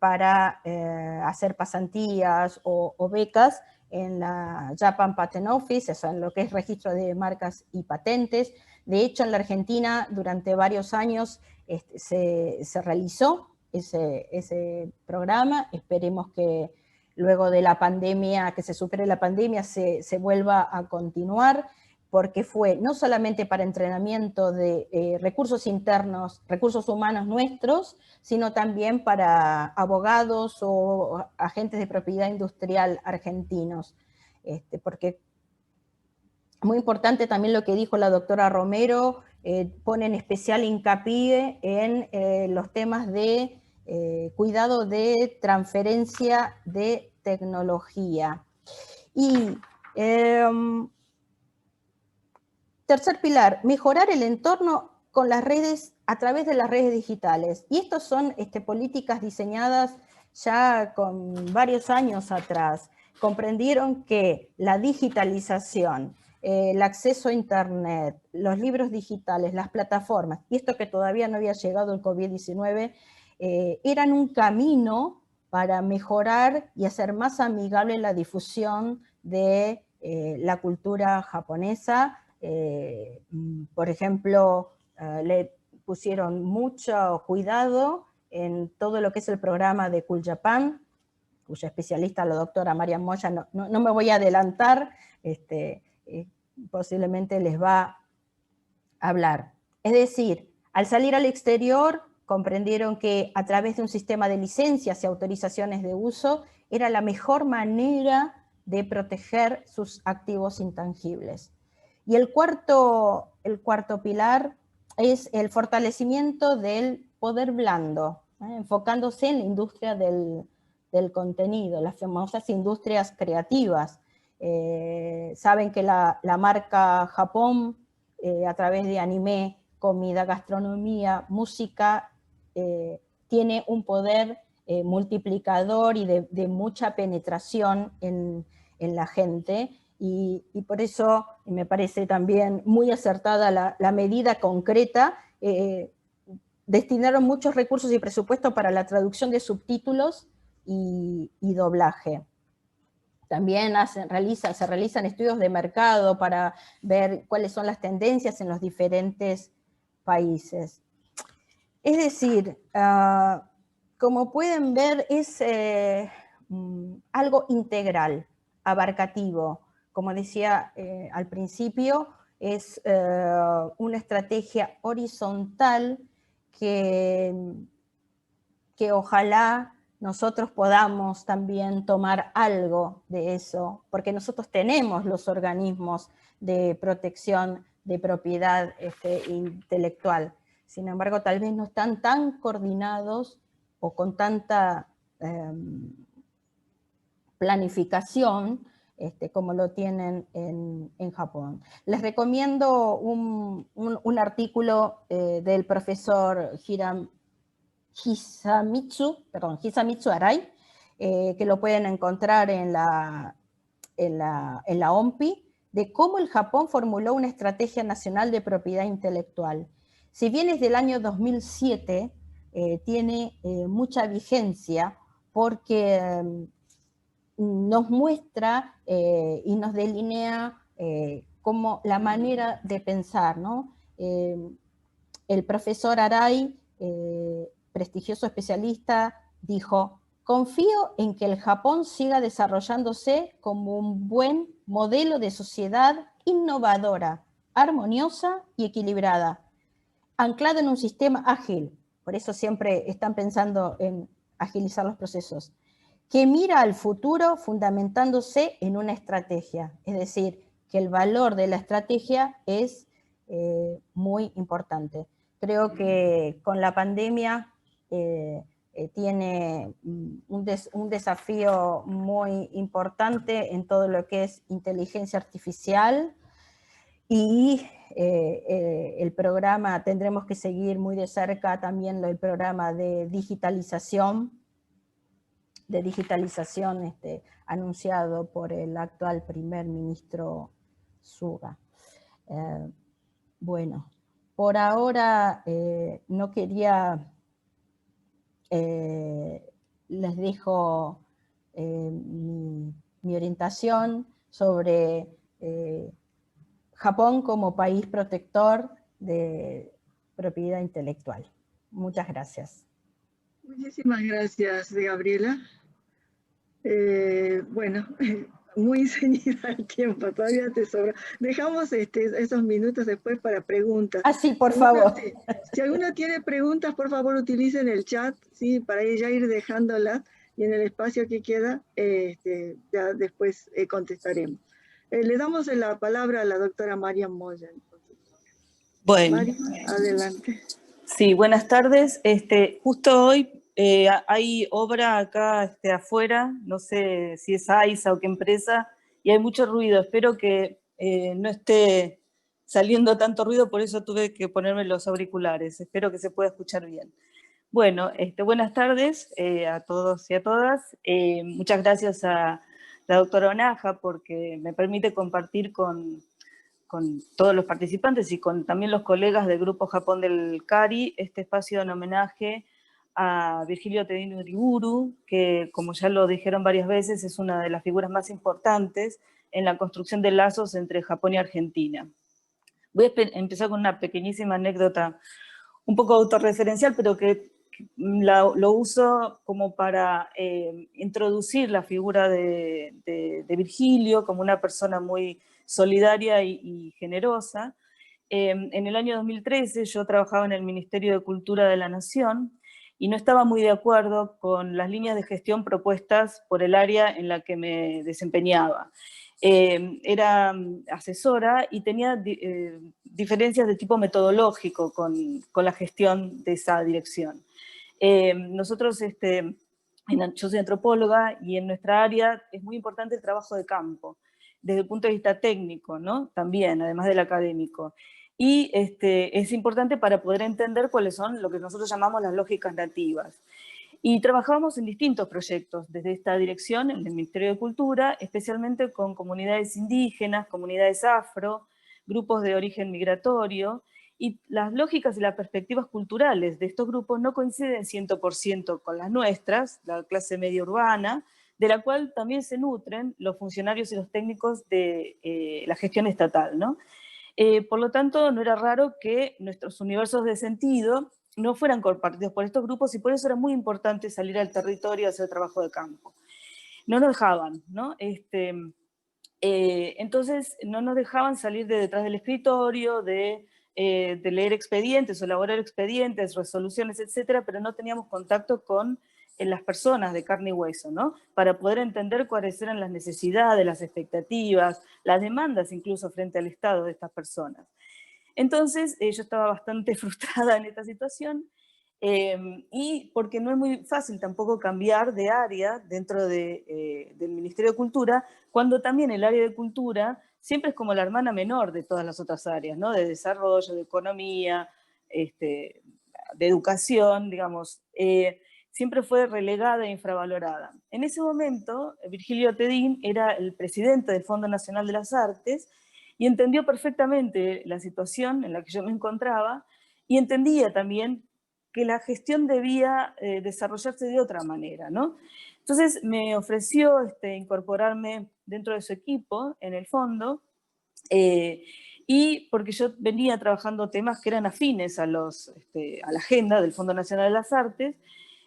para hacer pasantías o becas en la Japan Patent Office, eso en lo que es registro de marcas y patentes. De hecho, en la Argentina durante varios años se realizó ese programa. Esperemos que luego de la pandemia, que se supere la pandemia, se vuelva a continuar, porque fue no solamente para entrenamiento de recursos internos, recursos humanos nuestros, sino también para abogados o agentes de propiedad industrial argentinos, porque muy importante también lo que dijo la doctora Romero, ponen especial hincapié en los temas de cuidado de transferencia de tecnología. Y tercer pilar, mejorar el entorno con las redes, a través de las redes digitales. Y estas son políticas diseñadas ya con varios años atrás. Comprendieron que la digitalización, el acceso a Internet, los libros digitales, las plataformas, y esto que todavía no había llegado el COVID-19, eran un camino para mejorar y hacer más amigable la difusión de la cultura japonesa. Por ejemplo, le pusieron mucho cuidado en todo lo que es el programa de Cool Japan, cuya especialista, la doctora Marian Moya, no me voy a adelantar, posiblemente les va a hablar. Es decir, al salir al exterior, comprendieron que a través de un sistema de licencias y autorizaciones de uso era la mejor manera de proteger sus activos intangibles. Y el cuarto pilar es el fortalecimiento del poder blando, enfocándose en la industria del contenido, las famosas industrias creativas. Saben que la marca Japón, a través de anime, comida, gastronomía, música, tiene un poder multiplicador y de mucha penetración en la gente, y por eso me parece también muy acertada la medida concreta. Destinaron muchos recursos y presupuesto para la traducción de subtítulos y doblaje. También se realizan estudios de mercado para ver cuáles son las tendencias en los diferentes países. Es decir, como pueden ver, es algo integral, abarcativo. Como decía al principio, es una estrategia horizontal que ojalá nosotros podamos también tomar algo de eso, porque nosotros tenemos los organismos de protección de propiedad intelectual. Sin embargo, tal vez no están tan coordinados o con tanta planificación como lo tienen en Japón. Les recomiendo un artículo del profesor Hisamitsu Arai, que lo pueden encontrar en la OMPI, de cómo el Japón formuló una estrategia nacional de propiedad intelectual. Si bien es del año 2007, tiene mucha vigencia porque nos muestra y nos delinea como la manera de pensar, ¿no? El profesor Arai, prestigioso especialista, dijo: confío en que el Japón siga desarrollándose como un buen modelo de sociedad innovadora, armoniosa y equilibrada, anclado en un sistema ágil, por eso siempre están pensando en agilizar los procesos, que mira al futuro fundamentándose en una estrategia, es decir, que el valor de la estrategia es muy importante. Creo que con la pandemia tiene un desafío muy importante en todo lo que es inteligencia artificial, y el programa, tendremos que seguir muy de cerca también el programa de digitalización anunciado por el actual primer ministro Suga. Bueno, por ahora no quería, les dejo mi orientación sobre Japón como país protector de propiedad intelectual. Muchas gracias. Muchísimas gracias, Gabriela. Bueno, muy ceñida el tiempo, todavía te sobra. Dejamos esos minutos después para preguntas. Ah, sí, por favor. Si alguno tiene preguntas, por favor utilicen el chat, ¿sí? Para ya ir dejándolas, y en el espacio que queda, ya después contestaremos. Le damos la palabra a la doctora Marian Moya. Bueno. Marian, adelante. Sí, buenas tardes. Justo hoy hay obra acá afuera, no sé si es AISA o qué empresa, y hay mucho ruido. Espero que no esté saliendo tanto ruido, por eso tuve que ponerme los auriculares. Espero que se pueda escuchar bien. Bueno, buenas tardes a todos y a todas. Muchas gracias a la doctora Onaja porque me permite compartir con todos los participantes y con también los colegas del Grupo Japón del CARI, este espacio en homenaje a Virgilio Tedino Uriburu, que, como ya lo dijeron varias veces, es una de las figuras más importantes en la construcción de lazos entre Japón y Argentina. Voy a empezar con una pequeñísima anécdota, un poco autorreferencial, pero que lo uso como para introducir la figura de Virgilio como una persona muy solidaria y generosa. En el año 2013 yo trabajaba en el Ministerio de Cultura de la Nación y no estaba muy de acuerdo con las líneas de gestión propuestas por el área en la que me desempeñaba. Era asesora y tenía diferencias de tipo metodológico con la gestión de esa dirección. Nosotros, yo soy antropóloga y en nuestra área es muy importante el trabajo de campo, desde el punto de vista técnico, ¿no? También, además del académico. Y es importante para poder entender cuáles son lo que nosotros llamamos las lógicas nativas. Y trabajamos en distintos proyectos desde esta dirección, en el Ministerio de Cultura, especialmente con comunidades indígenas, comunidades afro, grupos de origen migratorio, y las lógicas y las perspectivas culturales de estos grupos no coinciden 100% con las nuestras, la clase media urbana, de la cual también se nutren los funcionarios y los técnicos de la gestión estatal, ¿no? Por lo tanto, no era raro que nuestros universos de sentido no fueran compartidos por estos grupos y por eso era muy importante salir al territorio a hacer trabajo de campo. No nos dejaban, ¿no? Entonces, no nos dejaban salir de detrás del escritorio, de leer expedientes o elaborar expedientes, resoluciones, etcétera, pero no teníamos contacto con las personas de carne y hueso, ¿no? Para poder entender cuáles eran las necesidades, las expectativas, las demandas incluso frente al Estado de estas personas. Entonces, yo estaba bastante frustrada en esta situación, y porque no es muy fácil tampoco cambiar de área dentro del Ministerio de Cultura, cuando también el área de cultura siempre es como la hermana menor de todas las otras áreas, ¿no? De desarrollo, de economía, de educación, digamos, siempre fue relegada e infravalorada. En ese momento, Virgilio Tedín era el presidente del Fondo Nacional de las Artes y entendió perfectamente la situación en la que yo me encontraba y entendía también que la gestión debía desarrollarse de otra manera, ¿no? Entonces me ofreció incorporarme dentro de su equipo en el fondo, y porque yo venía trabajando temas que eran afines a la agenda del Fondo Nacional de las Artes,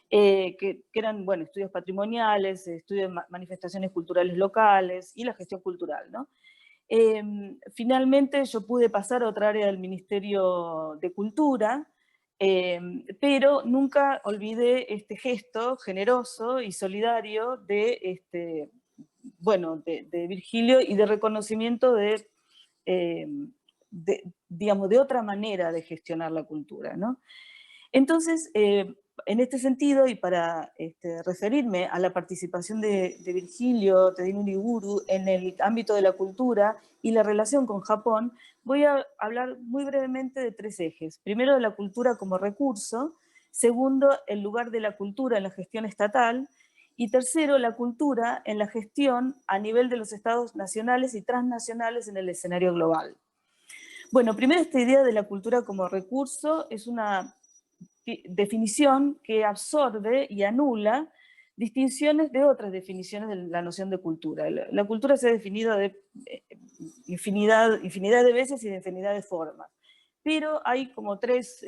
que eran, bueno, estudios patrimoniales, estudios de manifestaciones culturales locales y la gestión cultural, ¿no? Finalmente yo pude pasar a otra área del Ministerio de Cultura, pero nunca olvidé este gesto generoso y solidario de Virgilio y de reconocimiento digamos, de otra manera de gestionar la cultura, ¿no? Entonces, En este sentido, y para referirme a la participación de Virgilio Tedín Uriburu en el ámbito de la cultura y la relación con Japón, voy a hablar muy brevemente de 3 ejes. Primero, de la cultura como recurso. Segundo, el lugar de la cultura en la gestión estatal. Y tercero, la cultura en la gestión a nivel de los estados nacionales y transnacionales en el escenario global. Bueno, primero, esta idea de la cultura como recurso es una definición que absorbe y anula distinciones de otras definiciones de la noción de cultura. La cultura se ha definido de infinidad de veces y de infinidad de formas, pero hay como 3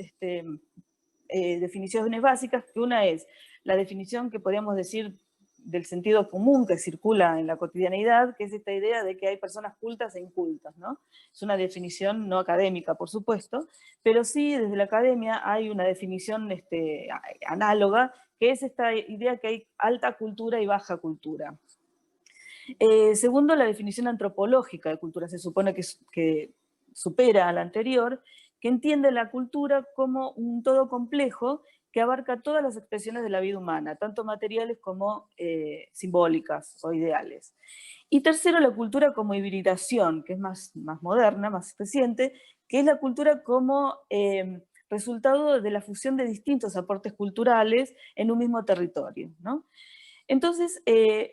definiciones básicas, que una es la definición que podríamos decir del sentido común que circula en la cotidianeidad, que es esta idea de que hay personas cultas e incultas, ¿no? Es una definición no académica, por supuesto, pero sí desde la academia hay una definición análoga, que es esta idea que hay alta cultura y baja cultura. Segundo, la definición antropológica de cultura, se supone que supera a la anterior, que entiende la cultura como un todo complejo que abarca todas las expresiones de la vida humana, tanto materiales como simbólicas o ideales. Y tercero, la cultura como hibridación, que es más moderna, más reciente, que es la cultura como resultado de la fusión de distintos aportes culturales en un mismo territorio, ¿no? Entonces,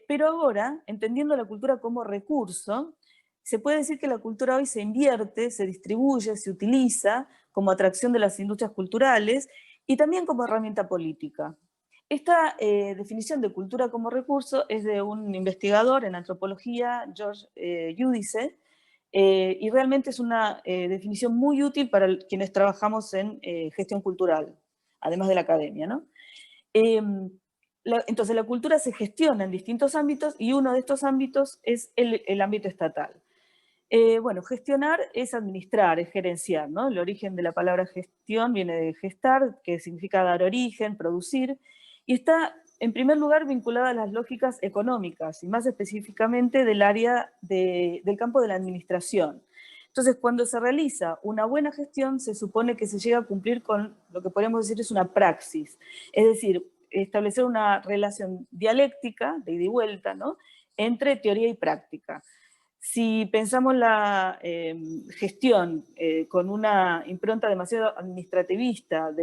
pero ahora, entendiendo la cultura como recurso, se puede decir que la cultura hoy se invierte, se distribuye, se utiliza como atracción de las industrias culturales y también como herramienta política. Esta definición de cultura como recurso es de un investigador en antropología, George Giudice, y realmente es una definición muy útil para quienes trabajamos en gestión cultural, además de la academia, ¿no? Entonces la cultura se gestiona en distintos ámbitos y uno de estos ámbitos es el ámbito estatal. Bueno, gestionar es administrar, es gerenciar, ¿no? El origen de la palabra gestión viene de gestar, que significa dar origen, producir, y está en primer lugar vinculada a las lógicas económicas, y más específicamente del área del campo de la administración. Entonces, cuando se realiza una buena gestión, se supone que se llega a cumplir con lo que podemos decir es una praxis, es decir, establecer una relación dialéctica, de ida y vuelta, ¿no?, entre teoría y práctica. Si pensamos la gestión con una impronta demasiado administrativista,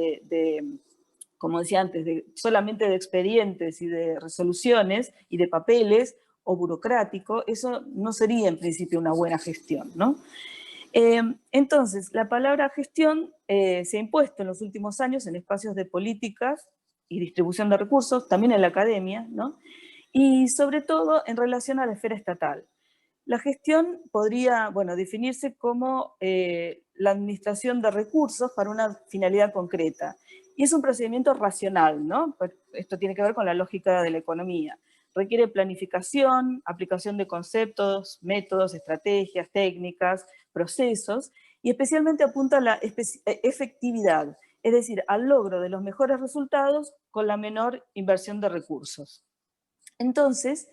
como decía antes, solamente de expedientes y de resoluciones y de papeles o burocrático, eso no sería en principio una buena gestión, ¿no? Entonces, la palabra gestión se ha impuesto en los últimos años en espacios de políticas y distribución de recursos, también en la academia, ¿no? Y sobre todo en relación a la esfera estatal. La gestión podría, bueno, definirse como la administración de recursos para una finalidad concreta. Y es un procedimiento racional, ¿no? Pues esto tiene que ver con la lógica de la economía. Requiere planificación, aplicación de conceptos, métodos, estrategias, técnicas, procesos, y especialmente apunta a la efectividad, es decir, al logro de los mejores resultados con la menor inversión de recursos. Entonces,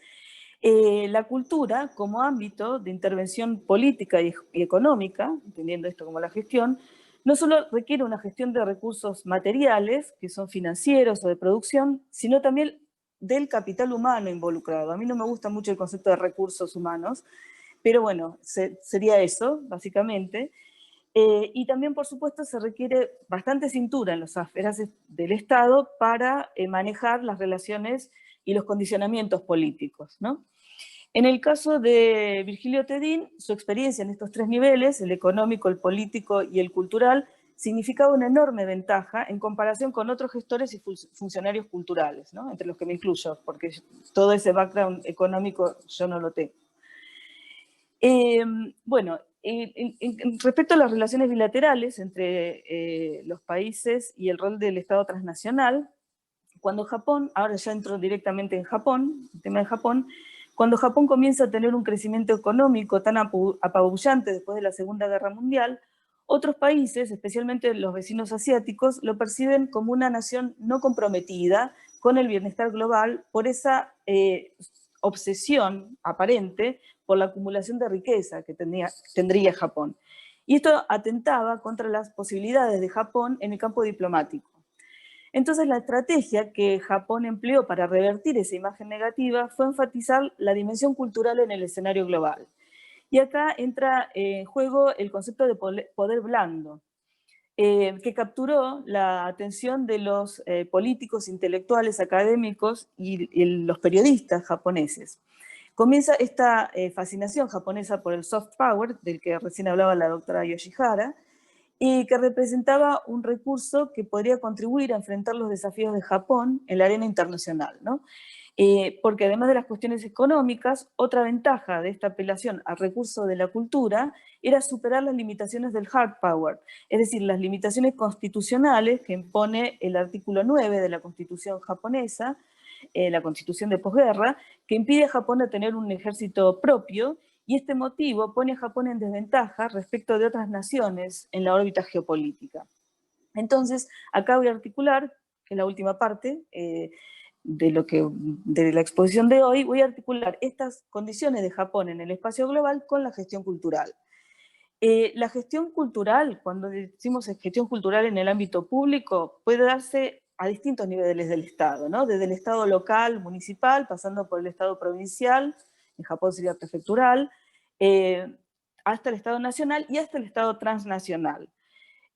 la cultura como ámbito de intervención política y económica, entendiendo esto como la gestión, no solo requiere una gestión de recursos materiales, que son financieros o de producción, sino también del capital humano involucrado. A mí no me gusta mucho el concepto de recursos humanos, pero bueno, sería eso, básicamente. Y también, por supuesto, se requiere bastante cintura en las esferas del Estado para manejar las relaciones y los condicionamientos políticos, ¿no? En el caso de Virgilio Tedín, su experiencia en estos 3 niveles, el económico, el político y el cultural, significaba una enorme ventaja en comparación con otros gestores y funcionarios culturales, ¿no?, entre los que me incluyo, porque todo ese background económico yo no lo tengo. Bueno, respecto a las relaciones bilaterales entre los países y el rol del Estado transnacional, cuando Japón, ahora ya entro directamente en Japón, el tema de Japón, cuando Japón comienza a tener un crecimiento económico tan apabullante después de la Segunda Guerra Mundial, otros países, especialmente los vecinos asiáticos, lo perciben como una nación no comprometida con el bienestar global por esa obsesión aparente por la acumulación de riqueza que tendría Japón. Y esto atentaba contra las posibilidades de Japón en el campo diplomático. Entonces la estrategia que Japón empleó para revertir esa imagen negativa fue enfatizar la dimensión cultural en el escenario global. Y acá entra en juego el concepto de poder blando, que capturó la atención de los políticos, intelectuales, académicos y los periodistas japoneses. Comienza esta fascinación japonesa por el soft power, del que recién hablaba la doctora Yoshihara, y que representaba un recurso que podría contribuir a enfrentar los desafíos de Japón en la arena internacional, ¿no? Porque además de las cuestiones económicas, otra ventaja de esta apelación al recurso de la cultura era superar las limitaciones del hard power, es decir, las limitaciones constitucionales que impone el artículo 9 de la Constitución japonesa, la Constitución de posguerra, que impide a Japón a tener un ejército propio, y este motivo pone a Japón en desventaja respecto de otras naciones en la órbita geopolítica. Entonces, acá voy a articular, en la última parte de la exposición de hoy, voy a articular estas condiciones de Japón en el espacio global con la gestión cultural. La gestión cultural, cuando decimos gestión cultural en el ámbito público, puede darse a distintos niveles del Estado, ¿no? Desde el Estado local, municipal, pasando por el Estado provincial, en Japón sería prefectural, hasta el Estado nacional y hasta el Estado transnacional.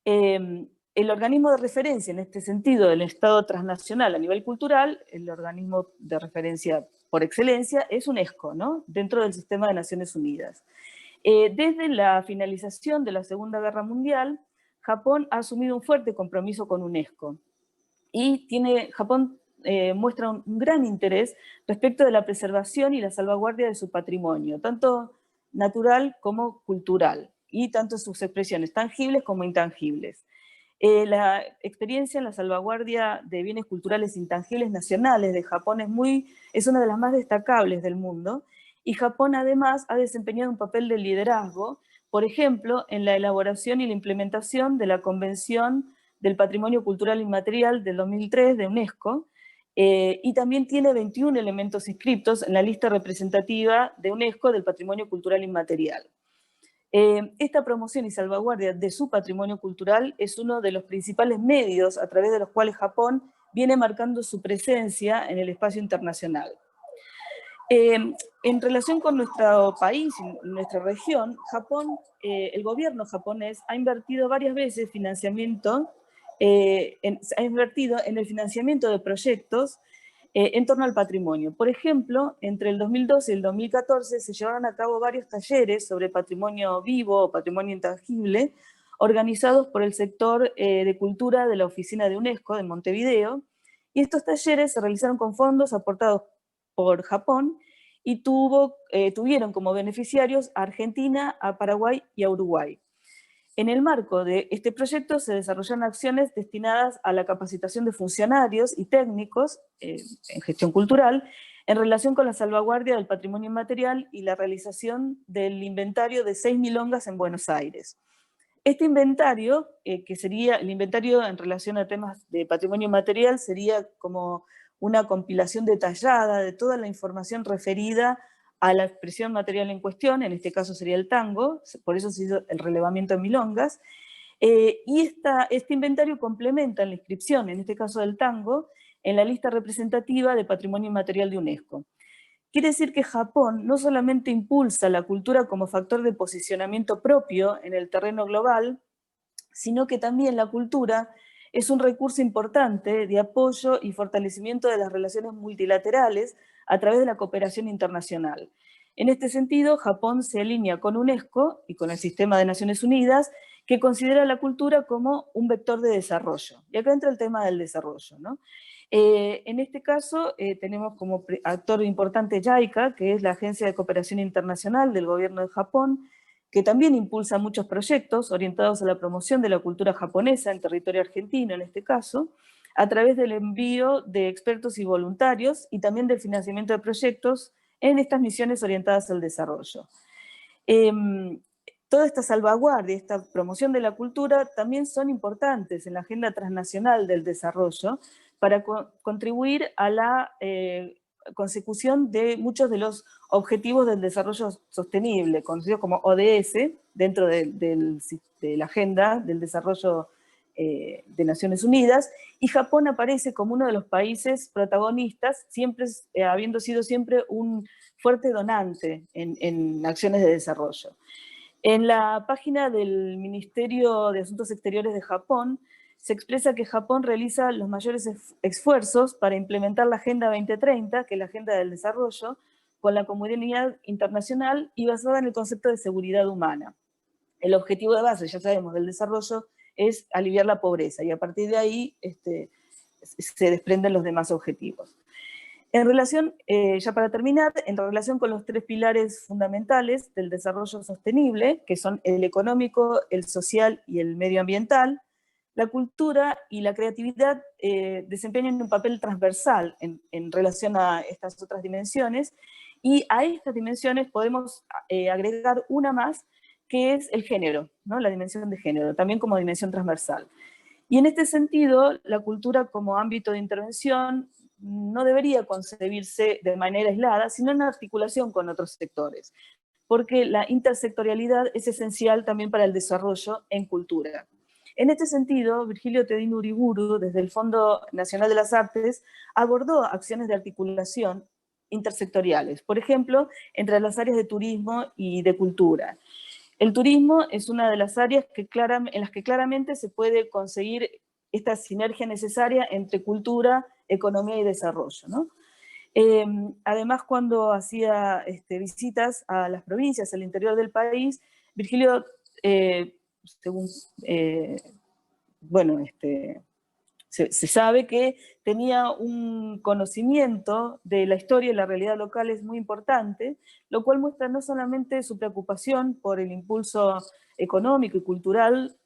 El organismo de referencia en este sentido del Estado transnacional a nivel cultural, el organismo de referencia por excelencia, es UNESCO, ¿no? Dentro del sistema de Naciones Unidas. Desde la finalización de la Segunda Guerra Mundial, Japón ha asumido un fuerte compromiso con UNESCO. Y Japón muestra un gran interés respecto de la preservación y la salvaguardia de su patrimonio, tanto natural como cultural, y tanto sus expresiones tangibles como intangibles. La experiencia en la salvaguardia de bienes culturales intangibles nacionales de Japón es una de las más destacables del mundo, y Japón además ha desempeñado un papel de liderazgo, por ejemplo, en la elaboración y la implementación de la Convención del Patrimonio Cultural Inmaterial del 2003 de UNESCO, y también tiene 21 elementos inscriptos en la lista representativa de UNESCO del Patrimonio Cultural Inmaterial. Esta promoción y salvaguardia de su patrimonio cultural es uno de los principales medios a través de los cuales Japón viene marcando su presencia en el espacio internacional. En relación con nuestro país, nuestra región, Japón, el gobierno japonés ha invertido varias veces ha invertido en el financiamiento de proyectos en torno al patrimonio. Por ejemplo, entre el 2012 y el 2014 se llevaron a cabo varios talleres sobre patrimonio vivo o patrimonio intangible, organizados por el sector de cultura de la Oficina de UNESCO de Montevideo, y estos talleres se realizaron con fondos aportados por Japón y tuvieron como beneficiarios a Argentina, a Paraguay y a Uruguay. En el marco de este proyecto se desarrollaron acciones destinadas a la capacitación de funcionarios y técnicos en gestión cultural en relación con la salvaguardia del patrimonio inmaterial y la realización del inventario de 6 milongas en Buenos Aires. Este inventario, que sería el inventario en relación a temas de patrimonio inmaterial, sería como una compilación detallada de toda la información referida a la expresión material en cuestión, en este caso sería el tango, por eso se hizo el relevamiento de milongas, y este inventario complementa la inscripción, en este caso del tango, en la lista representativa de patrimonio inmaterial de UNESCO. Quiere decir que Japón no solamente impulsa la cultura como factor de posicionamiento propio en el terreno global, sino que también la cultura es un recurso importante de apoyo y fortalecimiento de las relaciones multilaterales a través de la cooperación internacional. En este sentido, Japón se alinea con UNESCO y con el Sistema de Naciones Unidas, que considera la cultura como un vector de desarrollo. Y acá entra el tema del desarrollo, ¿no? En este caso tenemos como actor importante JICA, que es la Agencia de Cooperación Internacional del Gobierno de Japón, que también impulsa muchos proyectos orientados a la promoción de la cultura japonesa en territorio argentino, en este caso, a través del envío de expertos y voluntarios y también del financiamiento de proyectos en estas misiones orientadas al desarrollo. Toda esta salvaguardia, esta promoción de la cultura también son importantes en la agenda transnacional del desarrollo para contribuir a la consecución de muchos de los objetivos del desarrollo sostenible, conocidos como ODS, dentro de la agenda del desarrollo de Naciones Unidas, y Japón aparece como uno de los países protagonistas, siempre, habiendo sido siempre un fuerte donante en acciones de desarrollo. En la página del Ministerio de Asuntos Exteriores de Japón se expresa que Japón realiza los mayores esfuerzos para implementar la Agenda 2030, que es la Agenda del Desarrollo, con la comunidad internacional y basada en el concepto de seguridad humana. El objetivo de base, ya sabemos, del desarrollo es aliviar la pobreza, y a partir de ahí se desprenden los demás objetivos. En relación, ya para terminar, en relación con los 3 pilares fundamentales del desarrollo sostenible, que son el económico, el social y el medioambiental, la cultura y la creatividad desempeñan un papel transversal en relación a estas otras dimensiones, y a estas dimensiones podemos agregar una más, que es el género, ¿no? La dimensión de género, también como dimensión transversal. Y en este sentido, la cultura como ámbito de intervención no debería concebirse de manera aislada, sino en articulación con otros sectores, porque la intersectorialidad es esencial también para el desarrollo en cultura. En este sentido, Virgilio Tedino Uriburu, desde el Fondo Nacional de las Artes, abordó acciones de articulación intersectoriales, por ejemplo, entre las áreas de turismo y de cultura. El turismo es una de las áreas en las que claramente se puede conseguir esta sinergia necesaria entre cultura, economía y desarrollo, ¿no? Además, cuando hacía visitas a las provincias, al interior del país, Virgilio, según, se sabe que tenía un conocimiento de la historia y la realidad local es muy importante, lo cual muestra no solamente su preocupación por el impulso económico y cultural,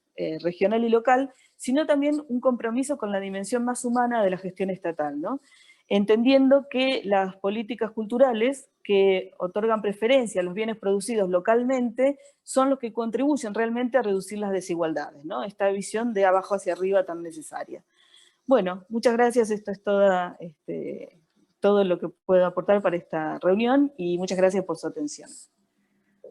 regional y local, sino también un compromiso con la dimensión más humana de la gestión estatal, ¿no? Entendiendo que las políticas culturales que otorgan preferencia a los bienes producidos localmente son los que contribuyen realmente a reducir las desigualdades, ¿no? Esta visión de abajo hacia arriba tan necesaria. Bueno, muchas gracias, esto es todo lo que puedo aportar para esta reunión, y muchas gracias por su atención.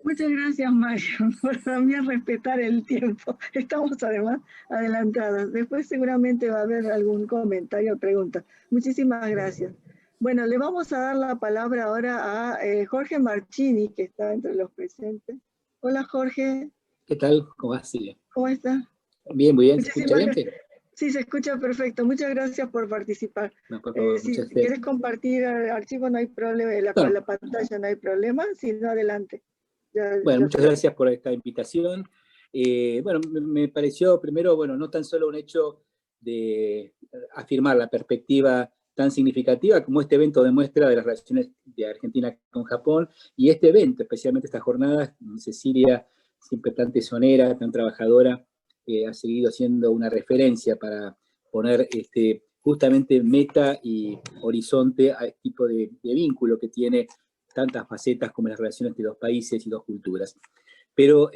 Muchas gracias, Mario, por también respetar el tiempo. Estamos además adelantados. Después seguramente va a haber algún comentario o pregunta. Muchísimas gracias. Bueno, le vamos a dar la palabra ahora a Jorge Marchini, que está entre los presentes. Hola, Jorge. ¿Qué tal? ¿Cómo va, Silvia? ¿Cómo está? Bien, muy bien. ¿Se escucha bien? Sí, se escucha perfecto. Muchas gracias por participar. No, por favor, si quieres compartir el archivo, no hay problema. La pantalla no hay problema, sino adelante. Bueno, muchas gracias por esta invitación. Bueno, me pareció primero, bueno, no tan solo un hecho de afirmar la perspectiva tan significativa como este evento demuestra de las relaciones de Argentina con Japón, y este evento, especialmente esta jornada, Cecilia, siempre tan tesonera, tan trabajadora, ha seguido siendo una referencia para poner justamente meta y horizonte a este tipo de vínculo que tiene tantas facetas como las relaciones entre dos países y dos culturas. Pero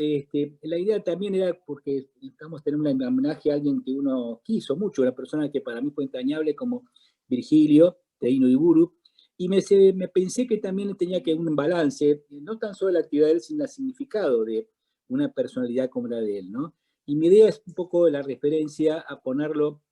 la idea también era porque estamos teniendo un homenaje a alguien que uno quiso mucho, una persona que para mí fue entrañable como Virgilio Tedino Uriburu, y me pensé que también tenía que haber un balance, no tan solo la actividad de él, sino el significado de una personalidad como la de él, ¿no? Y mi idea es un poco la referencia a ponerlo,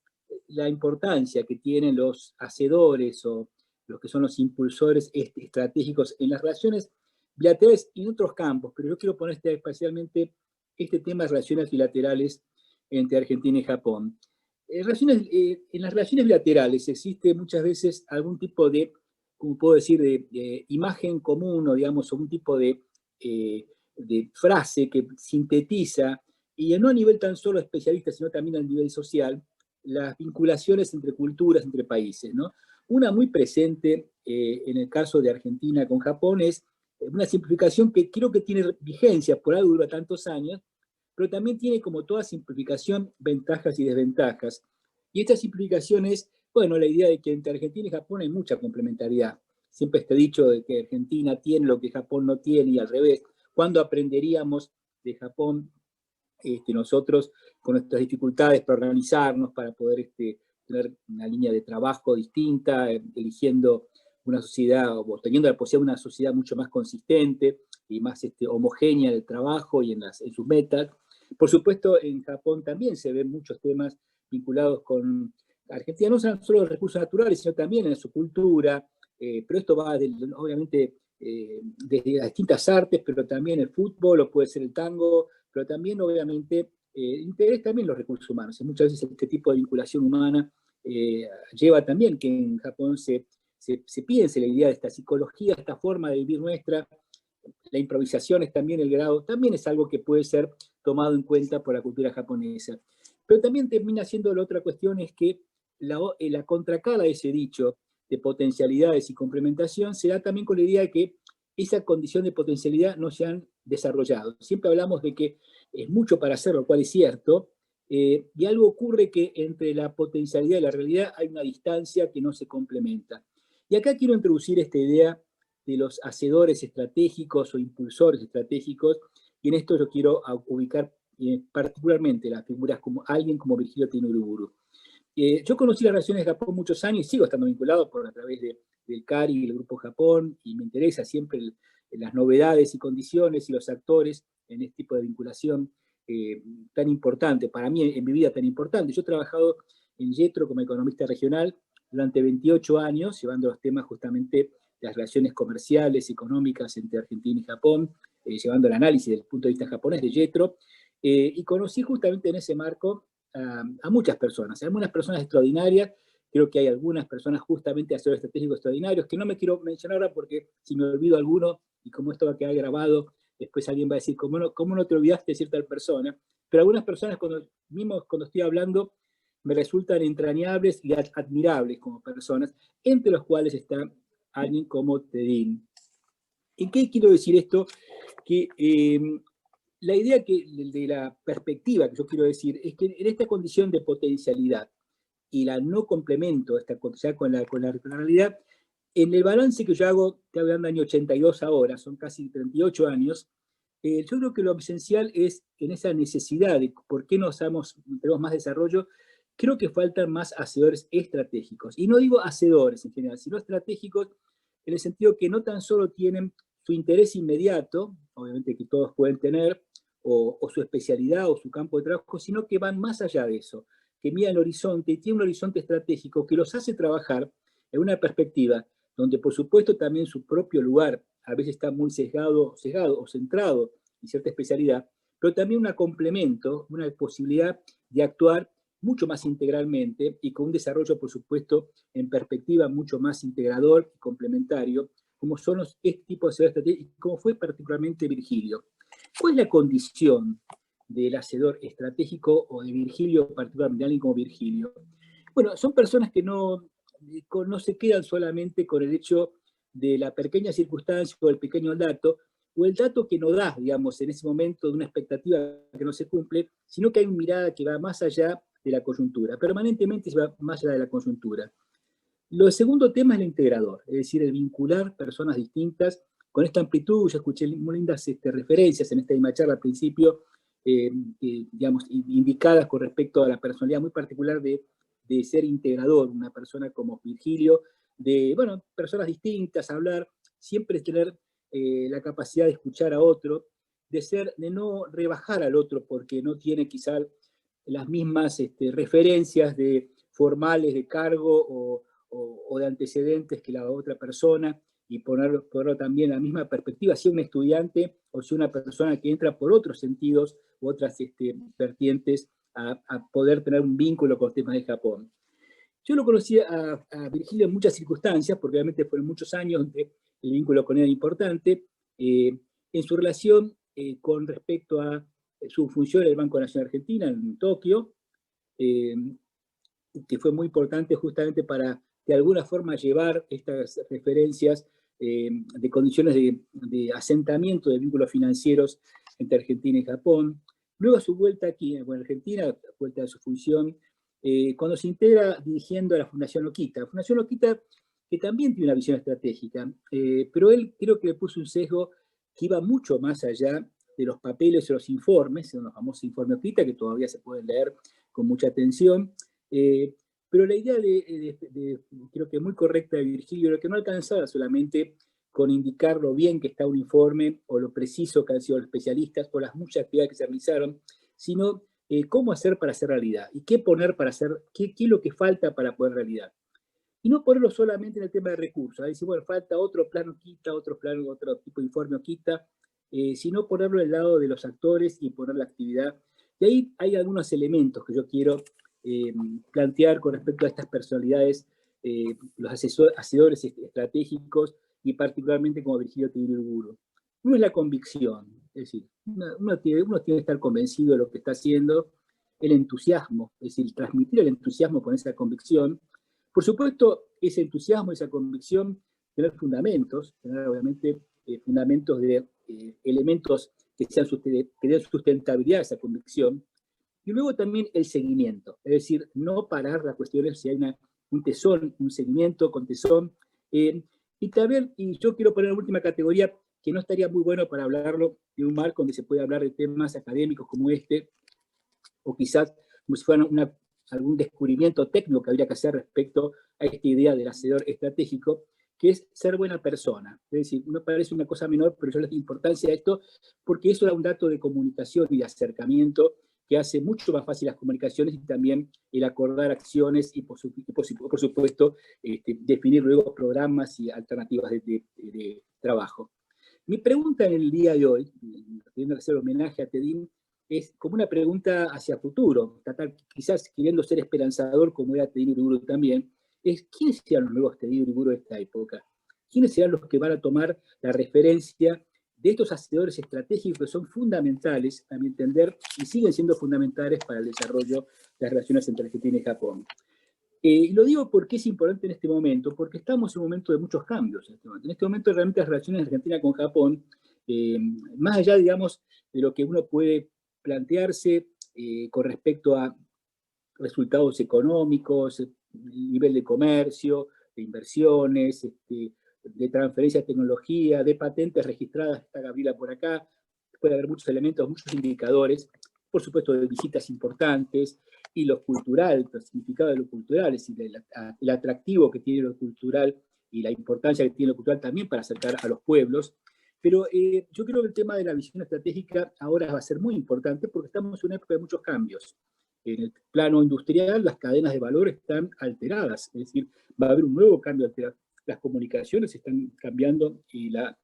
la importancia que tienen los hacedores o los que son los impulsores estratégicos en las relaciones bilaterales y en otros campos, pero yo quiero poner especialmente este tema de relaciones bilaterales entre Argentina y Japón. En las relaciones bilaterales existe muchas veces algún tipo de, como puedo decir, de imagen común, o digamos, algún tipo de frase que sintetiza, y no a nivel tan solo especialista, sino también a nivel social, las vinculaciones entre culturas, entre países, ¿no? Una muy presente en el caso de Argentina con Japón es una simplificación que creo que tiene vigencia, por algo dura tantos años, pero también tiene, como toda simplificación, ventajas y desventajas. Y esta simplificación es, bueno, la idea de que entre Argentina y Japón hay mucha complementariedad. Siempre está dicho de que Argentina tiene lo que Japón no tiene y al revés. ¿Cuándo aprenderíamos de Japón nosotros con nuestras dificultades para organizarnos, para poder tener una línea de trabajo distinta, eligiendo una sociedad, o teniendo la posibilidad de una sociedad mucho más consistente y más homogénea en el trabajo y en sus metas? Por supuesto, en Japón también se ven muchos temas vinculados con Argentina, no son solo los recursos naturales, sino también en su cultura, pero esto va obviamente desde las distintas artes, pero también el fútbol, o puede ser el tango, pero también obviamente interés también los recursos humanos. Y muchas veces este tipo de vinculación humana lleva también que en Japón se piense la idea de esta psicología, esta forma de vivir nuestra. La improvisación es también el grado, también es algo que puede ser tomado en cuenta por la cultura japonesa. Pero también termina siendo la otra cuestión, es que la contracara de ese dicho de potencialidades y complementación se da también con la idea de que esa condición de potencialidad no se han desarrollado. Siempre hablamos de que es mucho para hacer, lo cual es cierto, y algo ocurre que entre la potencialidad y la realidad hay una distancia que no se complementa. Y acá quiero introducir esta idea de los hacedores estratégicos o impulsores estratégicos, y en esto yo quiero ubicar particularmente las figuras como alguien como Virgilio Tenryuburu. Yo conocí las relaciones de Japón muchos años y sigo estando vinculado a través del CARI y el Grupo Japón, y me interesa siempre las novedades y condiciones y los actores en este tipo de vinculación tan importante, para mí en mi vida tan importante. Yo he trabajado en JETRO como economista regional durante 28 años, llevando los temas justamente de las relaciones comerciales, económicas entre Argentina y Japón, llevando el análisis desde el punto de vista japonés de JETRO, y conocí justamente en ese marco a muchas personas, algunas personas extraordinarias. Creo que hay algunas personas justamente hacedores estratégicos extraordinarios, que no me quiero mencionar ahora porque si me olvido alguno, y como esto va a quedar grabado, después alguien va a decir, ¿cómo no te olvidaste de cierta persona? Pero algunas personas, cuando estoy hablando, me resultan entrañables y admirables como personas, entre los cuales está alguien como Tedin. ¿En qué quiero decir esto? Que la idea de la perspectiva que yo quiero decir es que en esta condición de potencialidad y la no complemento esta potencialidad con la realidad, en el balance que yo hago, estoy hablando del año 82 ahora, son casi 38 años, yo creo que lo esencial es en esa necesidad de por qué no tenemos más desarrollo, creo que faltan más hacedores estratégicos. Y no digo hacedores en general, sino estratégicos en el sentido que no tan solo tienen su interés inmediato, obviamente que todos pueden tener, o su especialidad o su campo de trabajo, sino que van más allá de eso, que miran el horizonte y tienen un horizonte estratégico que los hace trabajar en una perspectiva donde por supuesto también su propio lugar a veces está muy sesgado o centrado en cierta especialidad, pero también un complemento, una posibilidad de actuar mucho más integralmente y con un desarrollo, por supuesto, en perspectiva mucho más integrador y complementario, como son este tipo de hacedores estratégicos, como fue particularmente Virgilio. ¿Cuál es la condición del hacedor estratégico o de Virgilio, particularmente de alguien como Virgilio? Bueno, son personas que no se quedan solamente con el hecho de la pequeña circunstancia o el pequeño dato, o el dato que no da, digamos, en ese momento de una expectativa que no se cumple, sino que hay una mirada que va más allá de la coyuntura, permanentemente se va más allá de la coyuntura. Lo segundo tema es el integrador, es decir, el vincular personas distintas con esta amplitud. Yo escuché muy lindas referencias en esta misma charla al principio, digamos, indicadas con respecto a la personalidad muy particular de ser integrador, una persona como Virgilio, de, bueno, personas distintas, hablar, siempre tener la capacidad de escuchar a otro, de no rebajar al otro porque no tiene quizá las mismas referencias formales de cargo o de antecedentes que la otra persona, y ponerlo también en la misma perspectiva, si un estudiante o si una persona que entra por otros sentidos u otras vertientes a poder tener un vínculo con los temas de Japón. Yo lo conocí a Virgilio en muchas circunstancias, porque obviamente fueron muchos años donde el vínculo con él era importante, en su relación con respecto a su función en el Banco Nacional Argentina, en Tokio, que fue muy importante justamente para de alguna forma llevar estas referencias de condiciones de asentamiento de vínculos financieros entre Argentina y Japón. Luego a su vuelta aquí, en Argentina, vuelta de su función, cuando se integra dirigiendo a la Fundación Okita. La Fundación Okita, que también tiene una visión estratégica, pero él creo que le puso un sesgo que iba mucho más allá de los papeles o los informes, los famosos informes Okita, que todavía se pueden leer con mucha atención, pero la idea creo que muy correcta de Virgilio, lo que no alcanzaba solamente con indicar lo bien que está un informe o lo preciso que han sido los especialistas o las muchas actividades que se realizaron, sino cómo hacer para hacer realidad, y qué poner para hacer, qué es lo que falta para poner realidad. Y no ponerlo solamente en el tema de recursos, decir, bueno, falta otro plano quita, otro plano, otro tipo de informe quita, sino ponerlo del lado de los actores y poner la actividad. Y ahí hay algunos elementos que yo quiero plantear con respecto a estas personalidades, los hacedores estratégicos, y particularmente como Virgilio Tedino Uriburu. Uno es la convicción, es decir, uno tiene que estar convencido de lo que está haciendo, el entusiasmo, es decir, transmitir el entusiasmo con esa convicción. Por supuesto, ese entusiasmo, esa convicción, tener fundamentos, tener obviamente fundamentos de elementos que den sustentabilidad a esa convicción, y luego también el seguimiento, es decir, no parar las cuestiones si hay un tesón, un seguimiento con tesón. Y también, y yo quiero poner la última categoría, que no estaría muy bueno para hablarlo de un marco donde se puede hablar de temas académicos como este, o quizás como si fuera algún descubrimiento técnico que habría que hacer respecto a esta idea del hacedor estratégico, que es ser buena persona. Es decir, no parece una cosa menor, pero yo le doy importancia a esto porque eso da un dato de comunicación y de acercamiento que hace mucho más fácil las comunicaciones y también el acordar acciones y, por supuesto, definir luego programas y alternativas de trabajo. Mi pregunta en el día de hoy, queriendo hacer homenaje a Tedín, es como una pregunta hacia futuro, quizás queriendo ser esperanzador como era Tedín Uriburu también, es ¿quiénes serán los nuevos Tedín Uriburu de esta época? ¿Quiénes serán los que van a tomar la referencia de estos hacedores estratégicos que son fundamentales, a mi entender, y siguen siendo fundamentales para el desarrollo de las relaciones entre Argentina y Japón? Lo digo porque es importante en este momento, porque estamos en un momento de muchos cambios. En este momento realmente las relaciones de Argentina con Japón, más allá, digamos, de lo que uno puede plantearse con respecto a resultados económicos, nivel de comercio, de inversiones, de transferencia de tecnología, de patentes registradas, está Gabriela por acá, puede haber muchos elementos, muchos indicadores, por supuesto de visitas importantes, y lo cultural, el significado de lo cultural, es decir, el atractivo que tiene lo cultural y la importancia que tiene lo cultural también para acercar a los pueblos. Pero yo creo que el tema de la visión estratégica ahora va a ser muy importante porque estamos en una época de muchos cambios. En el plano industrial, las cadenas de valor están alteradas, es decir, va a haber un nuevo cambio alterado. Las comunicaciones están cambiando y la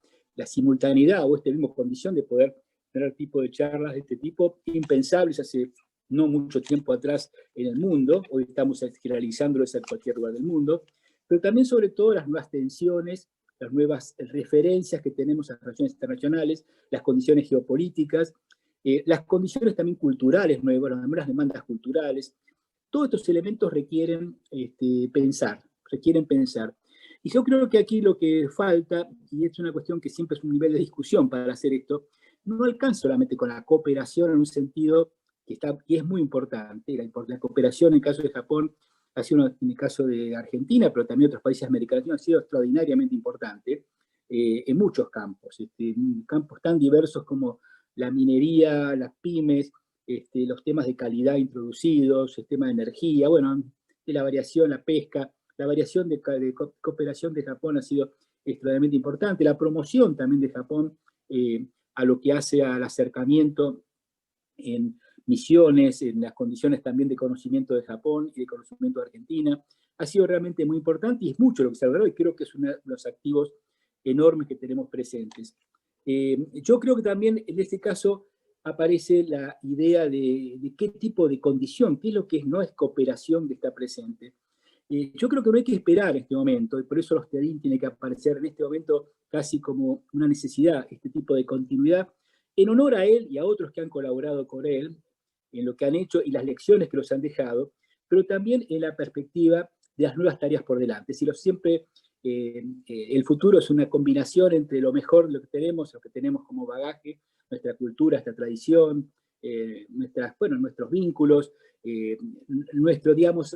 simultaneidad o esta misma condición de poder tener tipo de charlas de este tipo, impensables hace no mucho tiempo atrás en el mundo, hoy estamos generalizándolo en cualquier lugar del mundo, pero también sobre todo las nuevas tensiones, las nuevas referencias que tenemos a las relaciones internacionales, las condiciones geopolíticas, las condiciones también culturales nuevas, las nuevas demandas culturales. Todos estos elementos requieren pensar. Y yo creo que aquí lo que falta, y es una cuestión que siempre es un nivel de discusión para hacer esto, no alcanza solamente con la cooperación en un sentido que es muy importante. La cooperación en el caso de Japón ha sido, en el caso de Argentina, pero también otros países americanos, ha sido extraordinariamente importante en muchos campos, campos tan diversos como la minería, las pymes, los temas de calidad introducidos, el tema de energía, bueno, de la variación, la pesca, la variación de cooperación de Japón ha sido extremadamente importante, la promoción también de Japón a lo que hace al acercamiento en misiones, en las condiciones también de conocimiento de Japón y de conocimiento de Argentina, ha sido realmente muy importante y es mucho lo que se ha logrado y creo que es uno de los activos enormes que tenemos presentes. Yo creo que también en este caso aparece la idea de qué tipo de condición, qué es lo que no es cooperación que está presente. Yo creo que no hay que esperar en este momento, y por eso los Tedín tiene que aparecer en este momento casi como una necesidad, este tipo de continuidad, en honor a él y a otros que han colaborado con él, en lo que han hecho y las lecciones que los han dejado, pero también en la perspectiva de las nuevas tareas por delante. Es decir, siempre el futuro es una combinación entre lo mejor de lo que tenemos como bagaje, nuestra cultura, nuestra tradición, nuestros vínculos,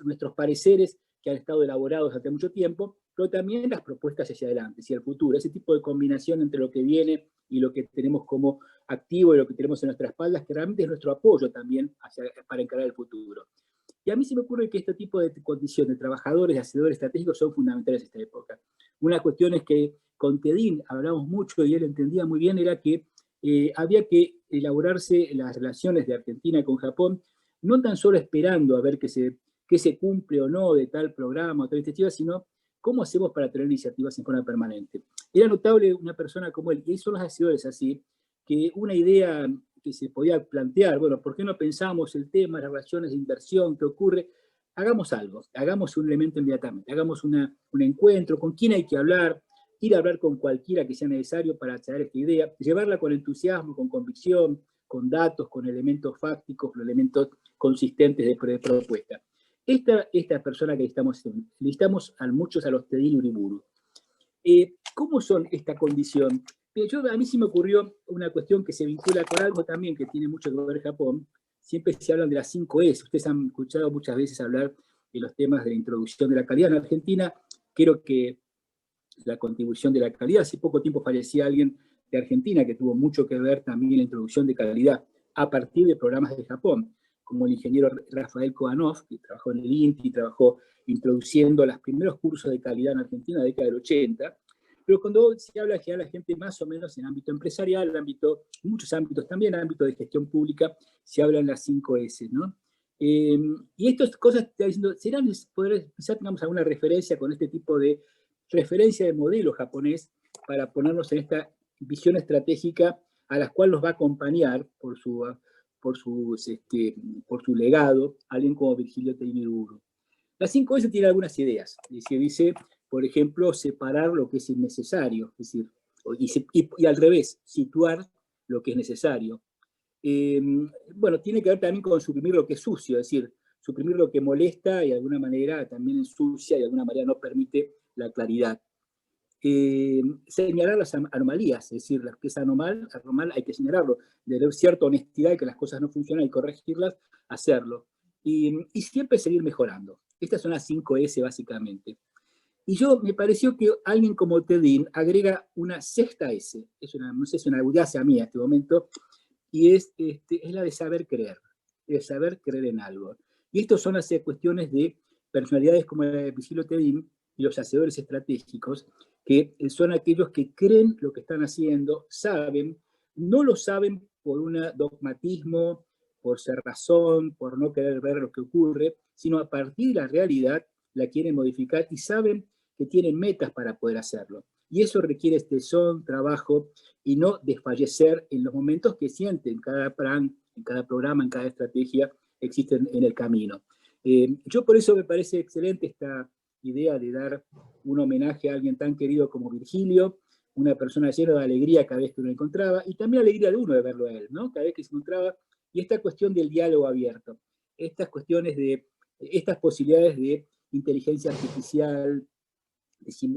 nuestros pareceres que han estado elaborados hace mucho tiempo, pero también las propuestas hacia adelante, hacia el futuro, ese tipo de combinación entre lo que viene y lo que tenemos como activo y lo que tenemos en nuestras espaldas, que realmente es nuestro apoyo también para encarar el futuro. Y a mí se me ocurre que este tipo de condiciones de trabajadores, de hacedores estratégicos son fundamentales en esta época. Una cuestión es que con Tedín hablamos mucho y él entendía muy bien, era que había que elaborarse las relaciones de Argentina con Japón no tan solo esperando a ver qué se cumple o no de tal programa o tal iniciativa, sino cómo hacemos para tener iniciativas en forma permanente. Era notable una persona como él, y son los hacedores así, que una idea que se podía plantear, bueno, ¿por qué no pensamos el tema, las relaciones de inversión, qué ocurre? Hagamos algo, hagamos un elemento inmediatamente, hagamos un encuentro, con quién hay que hablar, ir a hablar con cualquiera que sea necesario para traer esta idea, llevarla con entusiasmo, con convicción, con datos, con elementos fácticos, con elementos consistentes de propuesta. Esta persona que listamos a muchos a los Tedin Uriburu. ¿Cómo son esta condición? A mí sí me ocurrió una cuestión que se vincula con algo también que tiene mucho que ver Japón. Siempre se hablan de las 5S. Ustedes han escuchado muchas veces hablar de los temas de la introducción de la calidad. En Argentina, creo que la contribución de la calidad, hace poco tiempo fallecía alguien de Argentina que tuvo mucho que ver también en la introducción de calidad a partir de programas de Japón, como el ingeniero Rafael Koganov, que trabajó en el INTI, trabajó introduciendo los primeros cursos de calidad en Argentina en la década del 80. Pero cuando se habla que a la gente más o menos en ámbito empresarial, muchos ámbitos también, ámbito de gestión pública, se hablan las 5S, ¿no? Y estas cosas, te diciendo, quizás tengamos alguna referencia con este tipo de referencia de modelo japonés para ponernos en esta visión estratégica a la cual nos va a acompañar por su legado alguien como Virgilio Tedin Uriburu. La 5S tiene algunas ideas, dice, por ejemplo, separar lo que es innecesario, es decir, y al revés, situar lo que es necesario. Bueno, tiene que ver también con suprimir lo que es sucio, es decir, suprimir lo que molesta y de alguna manera también ensucia y de alguna manera no permite la claridad. Señalar las anomalías, es decir, lo que es anormal hay que señalarlo, de tener cierta honestidad de que las cosas no funcionan y corregirlas, hacerlo. Y siempre seguir mejorando. Estas son las 5S básicamente. Y me pareció que alguien como Tedin agrega una sexta S, no sé si es una audacia mía en este momento, y es la de saber creer en algo. Y estos son las cuestiones de personalidades como la de Virgilio Tedin y los hacedores estratégicos, que son aquellos que creen lo que están haciendo, no lo saben por un dogmatismo, por cerrazón, por no querer ver lo que ocurre, sino a partir de la realidad la quieren modificar y saben que tienen metas para poder hacerlo. Y eso requiere tesón, trabajo y no desfallecer en los momentos que sienten cada plan, en cada programa, en cada estrategia existen en el camino. Yo por eso me parece excelente esta idea de dar un homenaje a alguien tan querido como Virgilio, una persona llena de alegría cada vez que uno lo encontraba, y también alegría de uno de verlo a él, ¿no? Cada vez que se encontraba, y esta cuestión del diálogo abierto, estas posibilidades de inteligencia artificial,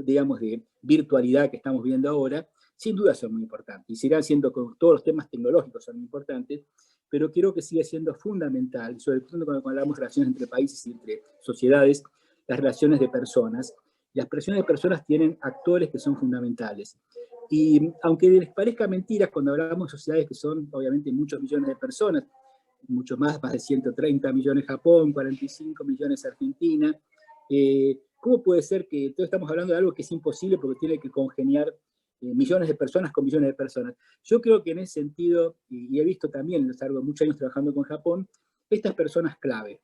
digamos, de virtualidad que estamos viendo ahora, sin duda son muy importantes, y seguirán siendo, con todos los temas tecnológicos son muy importantes, pero creo que sigue siendo fundamental, sobre todo cuando hablamos de relaciones entre países y entre sociedades, las relaciones de personas. Las relaciones de personas tienen actores que son fundamentales. Y aunque les parezca mentira, cuando hablamos de sociedades que son obviamente muchos millones de personas, mucho más de 130 millones Japón, 45 millones Argentina, ¿cómo puede ser que todos estamos hablando de algo que es imposible porque tiene que congeniar millones de personas con millones de personas? Yo creo que en ese sentido, y he visto también, a lo largo de muchos años trabajando con Japón, estas personas clave,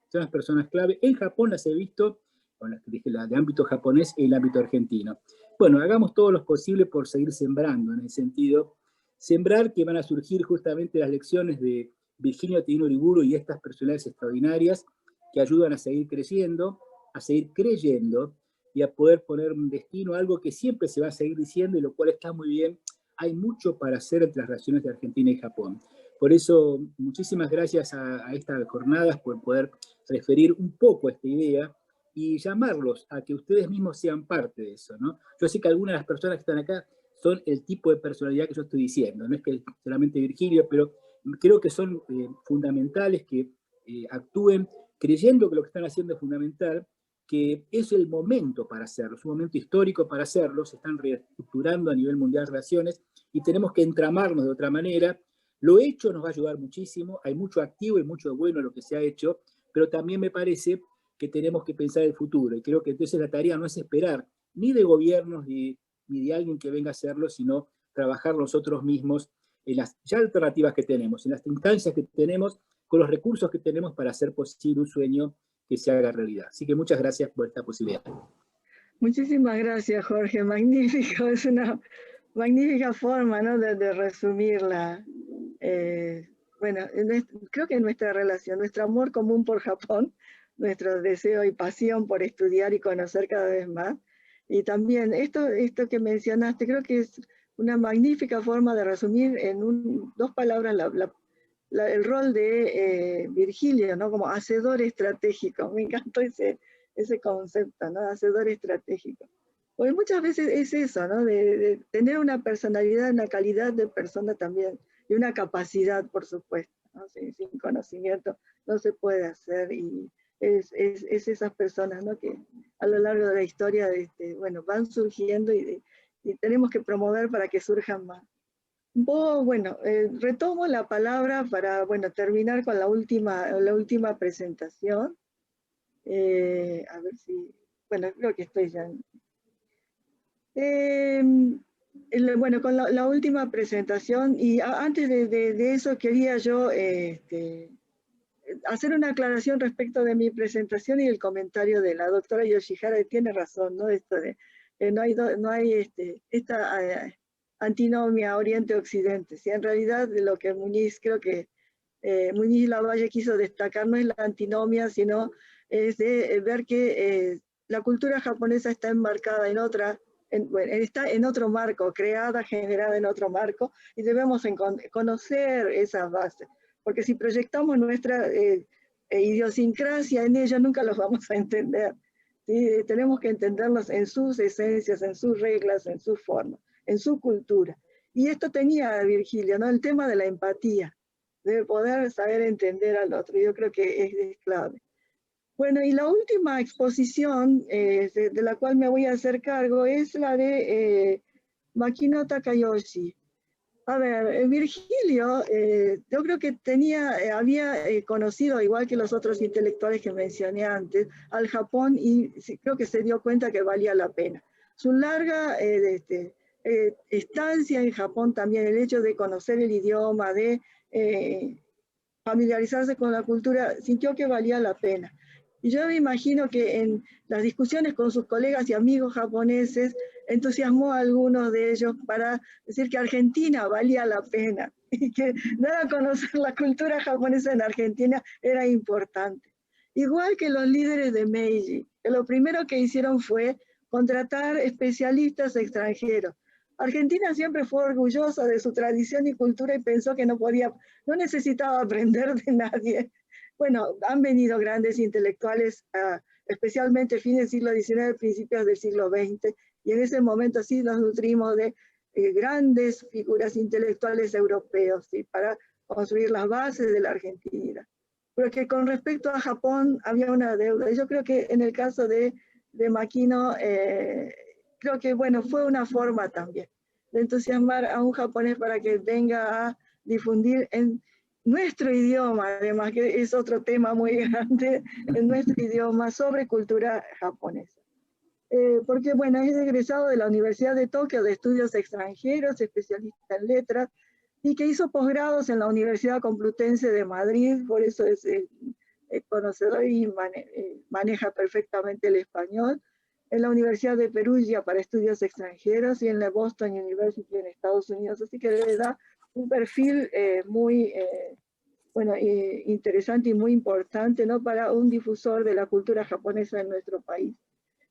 en Japón las he visto, con las que dije, la de ámbito japonés y el ámbito argentino. Bueno, hagamos todo lo posible por seguir sembrando en ese sentido, sembrar que van a surgir justamente las lecciones de Virgilio Tedin Uriburu y estas personalidades extraordinarias que ayudan a seguir creciendo, a seguir creyendo y a poder poner un destino a algo que siempre se va a seguir diciendo y lo cual está muy bien. Hay mucho para hacer entre las relaciones de Argentina y Japón. Por eso, muchísimas gracias a estas jornadas por poder referir un poco esta idea y llamarlos a que ustedes mismos sean parte de eso, ¿no? Yo sé que algunas de las personas que están acá son el tipo de personalidad que yo estoy diciendo, no es que solamente Virgilio, pero creo que son fundamentales que actúen creyendo que lo que están haciendo es fundamental, que es el momento para hacerlo, es un momento histórico para hacerlo, se están reestructurando a nivel mundial relaciones y tenemos que entramarnos de otra manera. Lo hecho nos va a ayudar muchísimo, hay mucho activo y mucho bueno en lo que se ha hecho, pero también me parece que tenemos que pensar el futuro, y creo que entonces la tarea no es esperar ni de gobiernos ni de alguien que venga a hacerlo, sino trabajar nosotros mismos en las ya alternativas que tenemos, en las instancias que tenemos, con los recursos que tenemos para hacer posible un sueño que se haga realidad. Así que muchas gracias por esta posibilidad. Muchísimas gracias, Jorge. Magnífico, es una magnífica forma, ¿no?, de resumirla. Bueno, creo que nuestra relación, nuestro amor común por Japón, nuestro deseo y pasión por estudiar y conocer cada vez más, y también esto que mencionaste, creo que es una magnífica forma de resumir en dos palabras el rol de Virgilio, ¿no?, como hacedor estratégico. Me encantó ese concepto, ¿no?, hacedor estratégico. Porque muchas veces es eso, ¿no?, de tener una personalidad, una calidad de persona también, y una capacidad, por supuesto, ¿no? Sin conocimiento no se puede hacer, y es esas personas, ¿no?, que a lo largo de la historia bueno, van surgiendo y tenemos que promover para que surjan más. Bueno, retomo la palabra para, bueno, terminar con la última presentación. A ver si, bueno, creo que estoy ya. Bueno, con la última presentación, y antes de eso quería yo hacer una aclaración respecto de mi presentación y el comentario de la doctora Yoshihara, que tiene razón, ¿no?, esto de no hay esta antinomia Oriente-Occidente. Si en realidad lo que Muñiz, creo que Muñiz Lavalle quiso destacar no es la antinomia, sino es de ver que la cultura japonesa está enmarcada en otra, está en otro marco, creada, generada en otro marco, y debemos conocer esas bases, porque si proyectamos nuestra idiosincrasia en ella, nunca los vamos a entender, ¿sí? Tenemos que entenderlos en sus esencias, en sus reglas, en sus formas, en su cultura. Y esto tenía Virgilio, ¿no?, el tema de la empatía, de poder saber entender al otro. Yo creo que es clave. Bueno, y la última exposición de la cual me voy a hacer cargo es la de Makino Takayoshi. A ver, Virgilio, yo creo que había conocido, igual que los otros intelectuales que mencioné antes, al Japón, y creo que se dio cuenta que valía la pena. Su larga estancia en Japón también, el hecho de conocer el idioma, de familiarizarse con la cultura, sintió que valía la pena. Y yo me imagino que en las discusiones con sus colegas y amigos japoneses, entusiasmó a algunos de ellos para decir que Argentina valía la pena y que dar a conocer la cultura japonesa en Argentina era importante. Igual que los líderes de Meiji, que lo primero que hicieron fue contratar especialistas extranjeros. Argentina siempre fue orgullosa de su tradición y cultura y pensó que no necesitaba aprender de nadie. Bueno, han venido grandes intelectuales, especialmente fines del siglo XIX, principios del siglo XX, y en ese momento sí nos nutrimos de grandes figuras intelectuales europeos, ¿sí?, para construir las bases de la Argentina. Pero que con respecto a Japón había una deuda. Yo creo que en el caso de Makino, creo que, bueno, fue una forma también de entusiasmar a un japonés para que venga a difundir en nuestro idioma, además, que es otro tema muy grande, en nuestro idioma, sobre cultura japonesa. Porque, bueno, es egresado de la Universidad de Tokio de Estudios Extranjeros, especialista en letras, y que hizo posgrados en la Universidad Complutense de Madrid, por eso es conocedor y maneja perfectamente el español, en la Universidad de Perugia para Estudios Extranjeros y en la Boston University en Estados Unidos, así que le da un perfil muy interesante y muy importante, ¿no?, para un difusor de la cultura japonesa en nuestro país.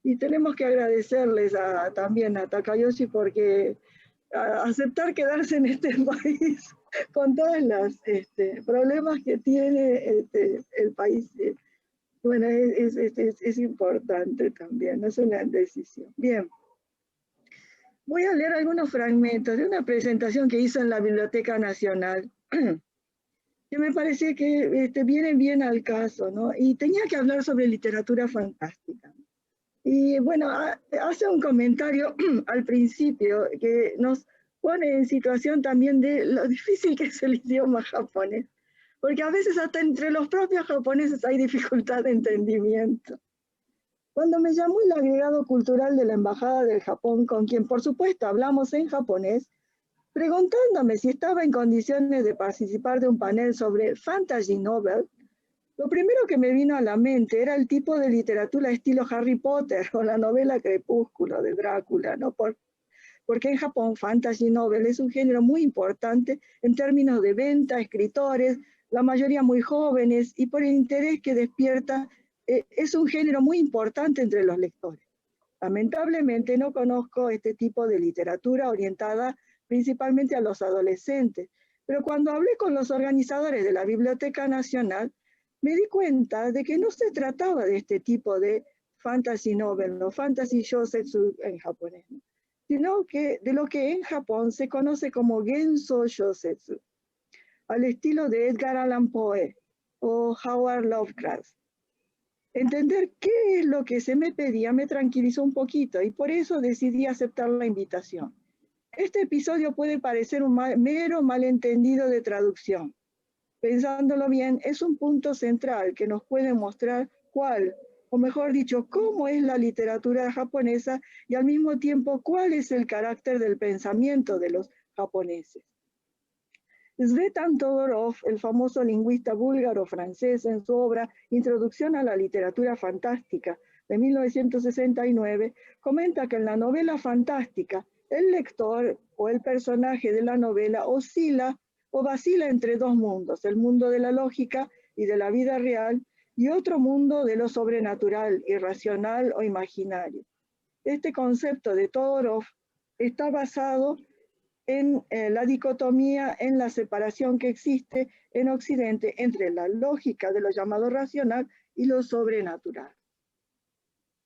Y tenemos que agradecerles también a Takayoshi porque aceptar quedarse en este país con todos los problemas que tiene el país, bueno, es importante también, no es una decisión. Bien, voy a leer algunos fragmentos de una presentación que hizo en la Biblioteca Nacional, que me parece que vienen bien al caso, ¿no? Y tenía que hablar sobre literatura fantástica. Y bueno, hace un comentario al principio que nos pone en situación también de lo difícil que es el idioma japonés, porque a veces hasta entre los propios japoneses hay dificultad de entendimiento. Cuando me llamó el agregado cultural de la Embajada del Japón, con quien por supuesto hablamos en japonés, Preguntándome si estaba en condiciones de participar de un panel sobre fantasy novel, lo primero que me vino a la mente era el tipo de literatura estilo Harry Potter o la novela Crepúsculo de Drácula, ¿no? Porque en Japón fantasy novel es un género muy importante en términos de venta, escritores, la mayoría muy jóvenes, y por el interés que despierta, es un género muy importante entre los lectores. Lamentablemente no conozco este tipo de literatura orientada principalmente a los adolescentes, pero cuando hablé con los organizadores de la Biblioteca Nacional, me di cuenta de que no se trataba de este tipo de fantasy novel, o fantasy shousetsu en japonés, ¿no? Sino que de lo que en Japón se conoce como Genso Shousetsu, al estilo de Edgar Allan Poe o Howard Lovecraft. Entender qué es lo que se me pedía me tranquilizó un poquito y por eso decidí aceptar la invitación. Este episodio puede parecer un mero malentendido de traducción. Pensándolo bien, es un punto central que nos puede mostrar cuál, o mejor dicho, cómo es la literatura japonesa y al mismo tiempo cuál es el carácter del pensamiento de los japoneses. Tzvetan Todorov, el famoso lingüista búlgaro-francés, en su obra Introducción a la literatura fantástica de 1969, comenta que en la novela fantástica, el lector o el personaje de la novela oscila o vacila entre dos mundos, el mundo de la lógica y de la vida real, y otro mundo de lo sobrenatural, irracional o imaginario. Este concepto de Todorov está basado en la dicotomía, en la separación que existe en Occidente entre la lógica de lo llamado racional y lo sobrenatural.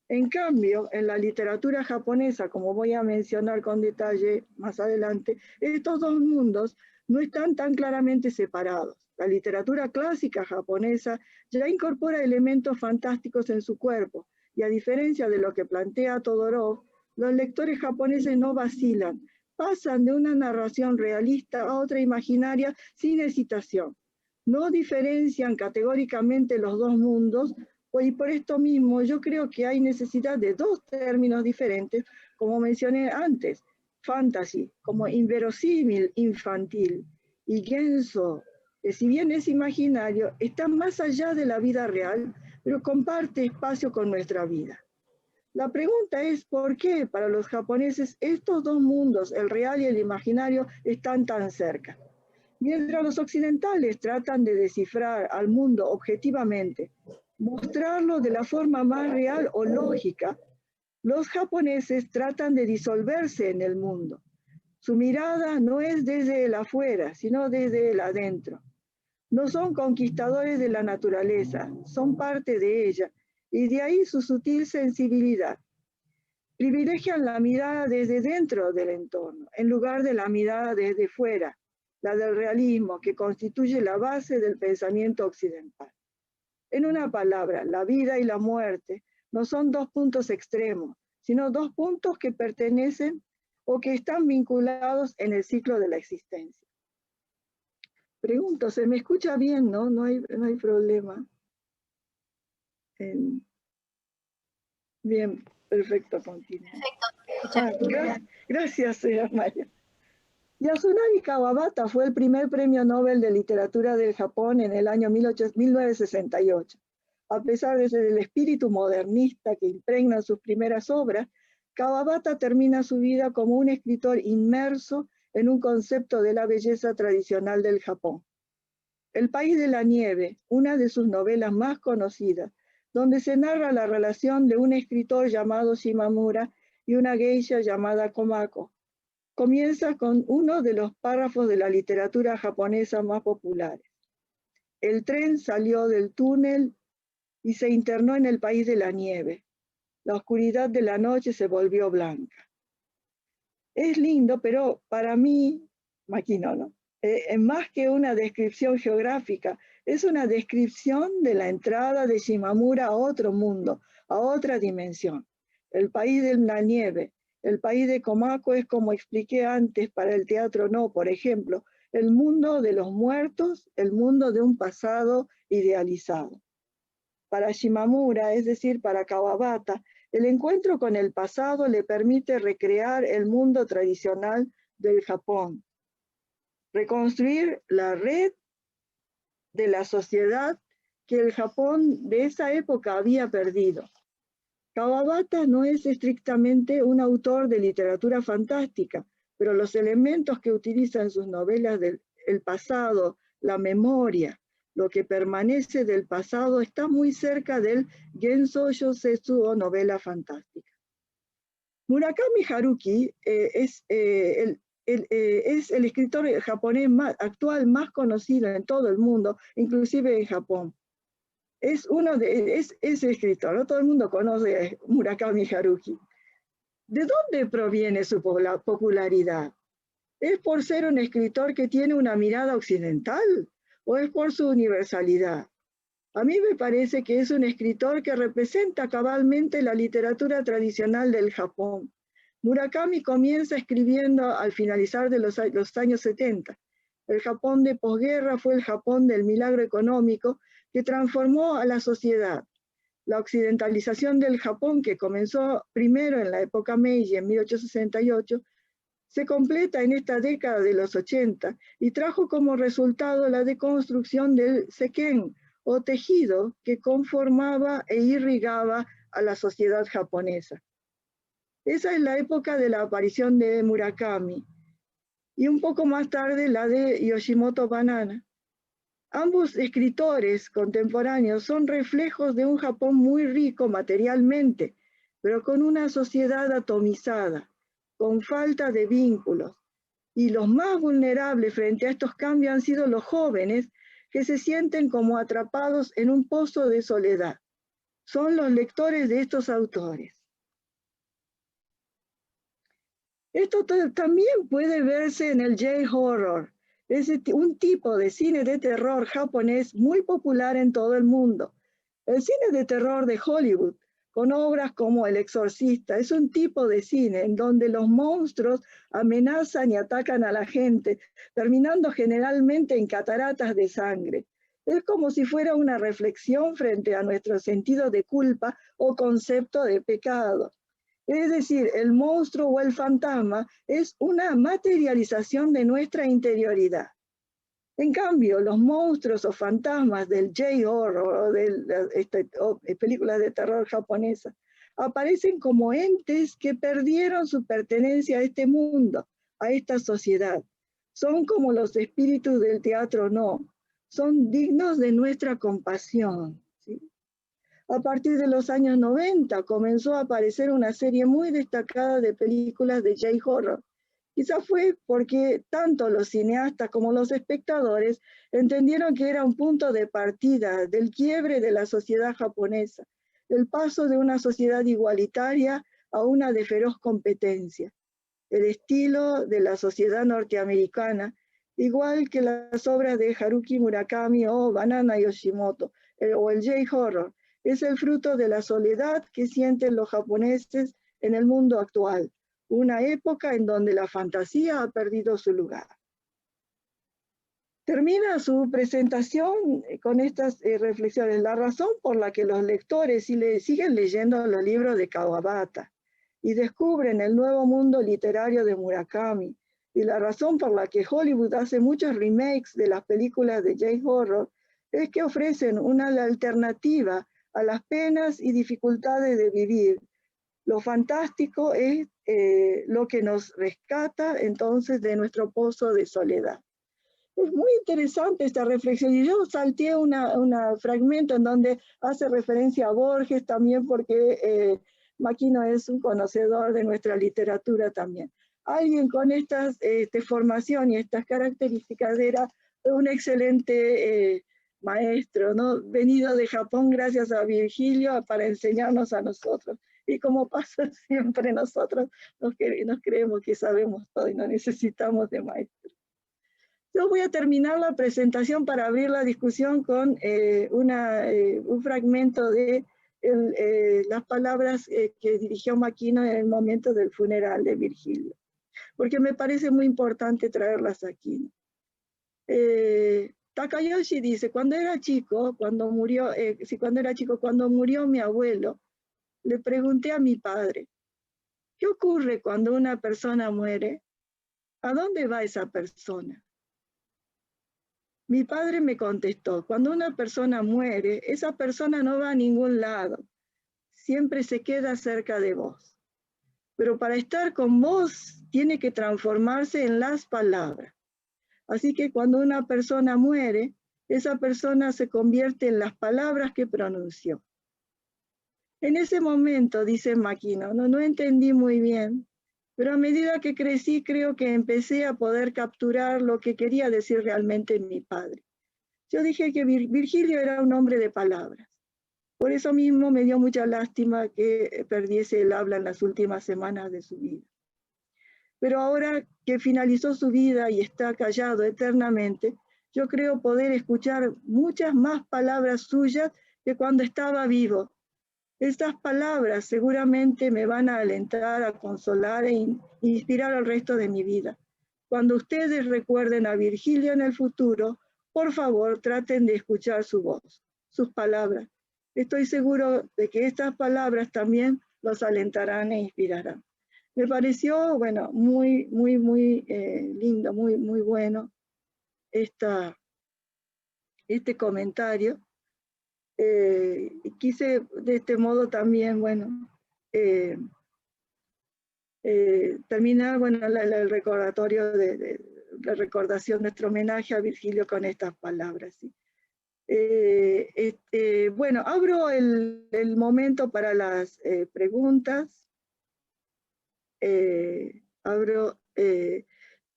En cambio, en la literatura japonesa, como voy a mencionar con detalle más adelante, estos dos mundos no están tan claramente separados. La literatura clásica japonesa ya incorpora elementos fantásticos en su cuerpo, y a diferencia de lo que plantea Todorov, los lectores japoneses no vacilan, pasan de una narración realista a otra imaginaria sin hesitación. No diferencian categóricamente los dos mundos, y por esto mismo yo creo que hay necesidad de dos términos diferentes, como mencioné antes: fantasy, como inverosímil, infantil, y genso, que si bien es imaginario, está más allá de la vida real, pero comparte espacio con nuestra vida. La pregunta es ¿por qué para los japoneses estos dos mundos, el real y el imaginario, están tan cerca? Mientras los occidentales tratan de descifrar al mundo objetivamente, mostrarlo de la forma más real o lógica, los japoneses tratan de disolverse en el mundo. Su mirada no es desde el afuera, sino desde el adentro. No son conquistadores de la naturaleza, son parte de ella, y de ahí su sutil sensibilidad. Privilegian la mirada desde dentro del entorno, en lugar de la mirada desde fuera, la del realismo, que constituye la base del pensamiento occidental. En una palabra, la vida y la muerte no son dos puntos extremos, sino dos puntos que pertenecen o que están vinculados en el ciclo de la existencia. Pregunto, ¿se me escucha bien, no? No hay problema. Bien, perfecto, continúa. Gracias, señora Maya. Yasunari Kawabata fue el primer premio Nobel de Literatura del Japón en el año 1968. A pesar del espíritu modernista que impregna sus primeras obras, Kawabata termina su vida como un escritor inmerso en un concepto de la belleza tradicional del Japón. El país de la nieve, una de sus novelas más conocidas, donde se narra la relación de un escritor llamado Shimamura y una geisha llamada Komako, comienza con uno de los párrafos de la literatura japonesa más populares. El tren salió del túnel y se internó en el país de la nieve. La oscuridad de la noche se volvió blanca. Es lindo, pero para mí, Makino, ¿no? Más que una descripción geográfica, es una descripción de la entrada de Shimamura a otro mundo, a otra dimensión. El país de la nieve, el país de Komako es, como expliqué antes, para el teatro no, por ejemplo, el mundo de los muertos, el mundo de un pasado idealizado. Para Shimamura, es decir, para Kawabata, el encuentro con el pasado le permite recrear el mundo tradicional del Japón, reconstruir la red de la sociedad que el Japón de esa época había perdido. Kawabata no es estrictamente un autor de literatura fantástica, pero los elementos que utiliza en sus novelas del pasado, la memoria, lo que permanece del pasado, está muy cerca del Gensō Yosetsu o novela fantástica. Murakami Haruki es el escritor japonés actual más conocido en todo el mundo, inclusive en Japón. Es escritor, no todo el mundo conoce a Murakami Haruki. ¿De dónde proviene su popularidad? ¿Es por ser un escritor que tiene una mirada occidental o es por su universalidad? A mí me parece que es un escritor que representa cabalmente la literatura tradicional del Japón. Murakami comienza escribiendo al finalizar de los años 70. El Japón de posguerra fue el Japón del milagro económico que transformó a la sociedad. La occidentalización del Japón, que comenzó primero en la época Meiji en 1868, se completa en esta década de los 80 y trajo como resultado la deconstrucción del seken, o tejido que conformaba e irrigaba a la sociedad japonesa. Esa es la época de la aparición de Murakami, y un poco más tarde la de Yoshimoto Banana. Ambos escritores contemporáneos son reflejos de un Japón muy rico materialmente, pero con una sociedad atomizada, con falta de vínculos. Y los más vulnerables frente a estos cambios han sido los jóvenes, que se sienten como atrapados en un pozo de soledad. Son los lectores de estos autores. Esto también puede verse en el J-horror. Es un tipo de cine de terror japonés muy popular en todo el mundo. El cine de terror de Hollywood, con obras como El Exorcista, es un tipo de cine en donde los monstruos amenazan y atacan a la gente, terminando generalmente en cataratas de sangre. Es como si fuera una reflexión frente a nuestro sentido de culpa o concepto de pecado. Es decir, el monstruo o el fantasma es una materialización de nuestra interioridad. En cambio, los monstruos o fantasmas del J-horror o de películas de terror japonesas aparecen como entes que perdieron su pertenencia a este mundo, a esta sociedad. Son como los espíritus del teatro no, son dignos de nuestra compasión. ¿Sí? A partir de los años 90 comenzó a aparecer una serie muy destacada de películas de J-horror. Quizás fue porque tanto los cineastas como los espectadores entendieron que era un punto de partida del quiebre de la sociedad japonesa, el paso de una sociedad igualitaria a una de feroz competencia, el estilo de la sociedad norteamericana, igual que las obras de Haruki Murakami o Banana Yoshimoto, o el J-horror, es el fruto de la soledad que sienten los japoneses en el mundo actual, una época en donde la fantasía ha perdido su lugar. Termina su presentación con estas reflexiones, la razón por la que los lectores siguen leyendo los libros de Kawabata y descubren el nuevo mundo literario de Murakami, y la razón por la que Hollywood hace muchos remakes de las películas de J-horror es que ofrecen una alternativa a las penas y dificultades de vivir. Lo fantástico es lo que nos rescata entonces de nuestro pozo de soledad. Es muy interesante esta reflexión, y yo salteé un fragmento en donde hace referencia a Borges también, porque Makino es un conocedor de nuestra literatura también. Alguien con esta formación y estas características era un excelente maestro, ¿no? Venido de Japón gracias a Virgilio para enseñarnos a nosotros. Y como pasa siempre, nosotros nos creemos que sabemos todo y no necesitamos de maestros. Yo voy a terminar la presentación para abrir la discusión con un fragmento de las palabras que dirigió Makino en el momento del funeral de Virgilio, porque me parece muy importante traerlas aquí. Takayoshi dice, cuando era chico, cuando murió mi abuelo, le pregunté a mi padre, ¿qué ocurre cuando una persona muere? ¿A dónde va esa persona? Mi padre me contestó, cuando una persona muere, esa persona no va a ningún lado, siempre se queda cerca de vos. Pero para estar con vos, tiene que transformarse en las palabras. Así que cuando una persona muere, esa persona se convierte en las palabras que pronunció. En ese momento, dice Makino, no entendí muy bien, pero a medida que crecí creo que empecé a poder capturar lo que quería decir realmente mi padre. Yo dije que Virgilio era un hombre de palabras. Por eso mismo me dio mucha lástima que perdiese el habla en las últimas semanas de su vida. Pero ahora que finalizó su vida y está callado eternamente, yo creo poder escuchar muchas más palabras suyas que cuando estaba vivo. Estas palabras seguramente me van a alentar, a consolar e inspirar al resto de mi vida. Cuando ustedes recuerden a Virgilio en el futuro, por favor traten de escuchar su voz, sus palabras. Estoy seguro de que estas palabras también los alentarán e inspirarán. Me pareció, bueno, muy lindo, muy bueno este comentario. Quise de este modo también, bueno, terminar, bueno, el recordatorio la recordación, nuestro homenaje a Virgilio con estas palabras. ¿Sí? Bueno, abro el momento para las preguntas.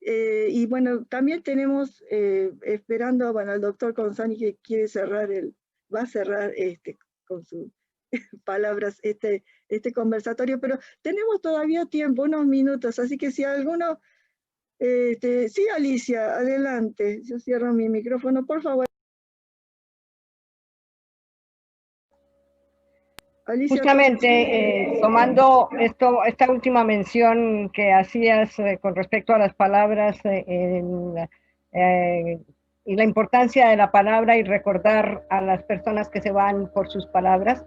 Y bueno, también tenemos esperando, bueno, al doctor Consani que quiere cerrar va a cerrar con sus palabras este conversatorio, pero tenemos todavía tiempo, unos minutos, así que si alguno, sí, Alicia, adelante, yo cierro mi micrófono, por favor. Alicia, justamente tomando esta última mención que hacías con respecto a las palabras y la importancia de la palabra y recordar a las personas que se van por sus palabras,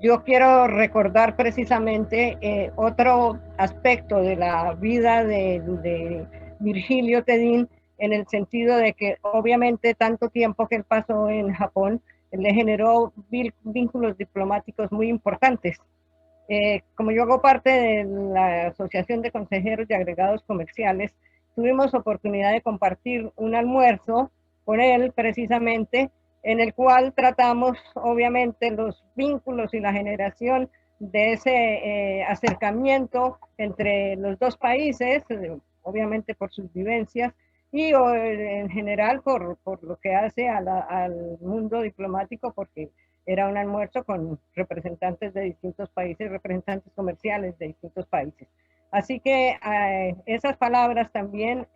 yo quiero recordar precisamente otro aspecto de la vida de Virgilio Tedín, en el sentido de que obviamente tanto tiempo que él pasó en Japón le generó vínculos diplomáticos muy importantes. Como yo hago parte de la Asociación de Consejeros y Agregados Comerciales, tuvimos oportunidad de compartir un almuerzo con él precisamente, en el cual tratamos obviamente los vínculos y la generación de ese acercamiento entre los dos países, obviamente por sus vivencias, y en general por lo que hace al mundo diplomático, porque era un almuerzo con representantes de distintos países, representantes comerciales de distintos países. Así que esas palabras también,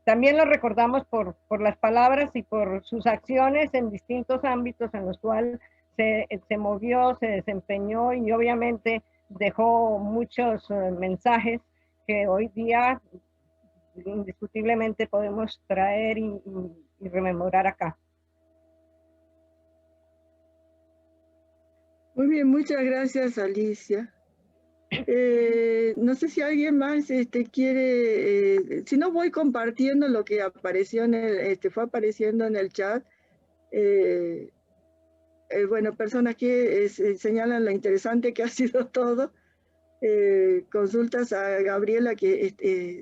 también lo recordamos por las palabras y por sus acciones en distintos ámbitos en los cuales se movió, se desempeñó y obviamente dejó muchos mensajes que hoy día indiscutiblemente podemos traer y rememorar acá. Muy bien, muchas gracias, Alicia. No sé si alguien más quiere, si no voy compartiendo lo que apareció fue apareciendo en el chat. Bueno, personas que señalan lo interesante que ha sido todo. Consultas a Gabriela que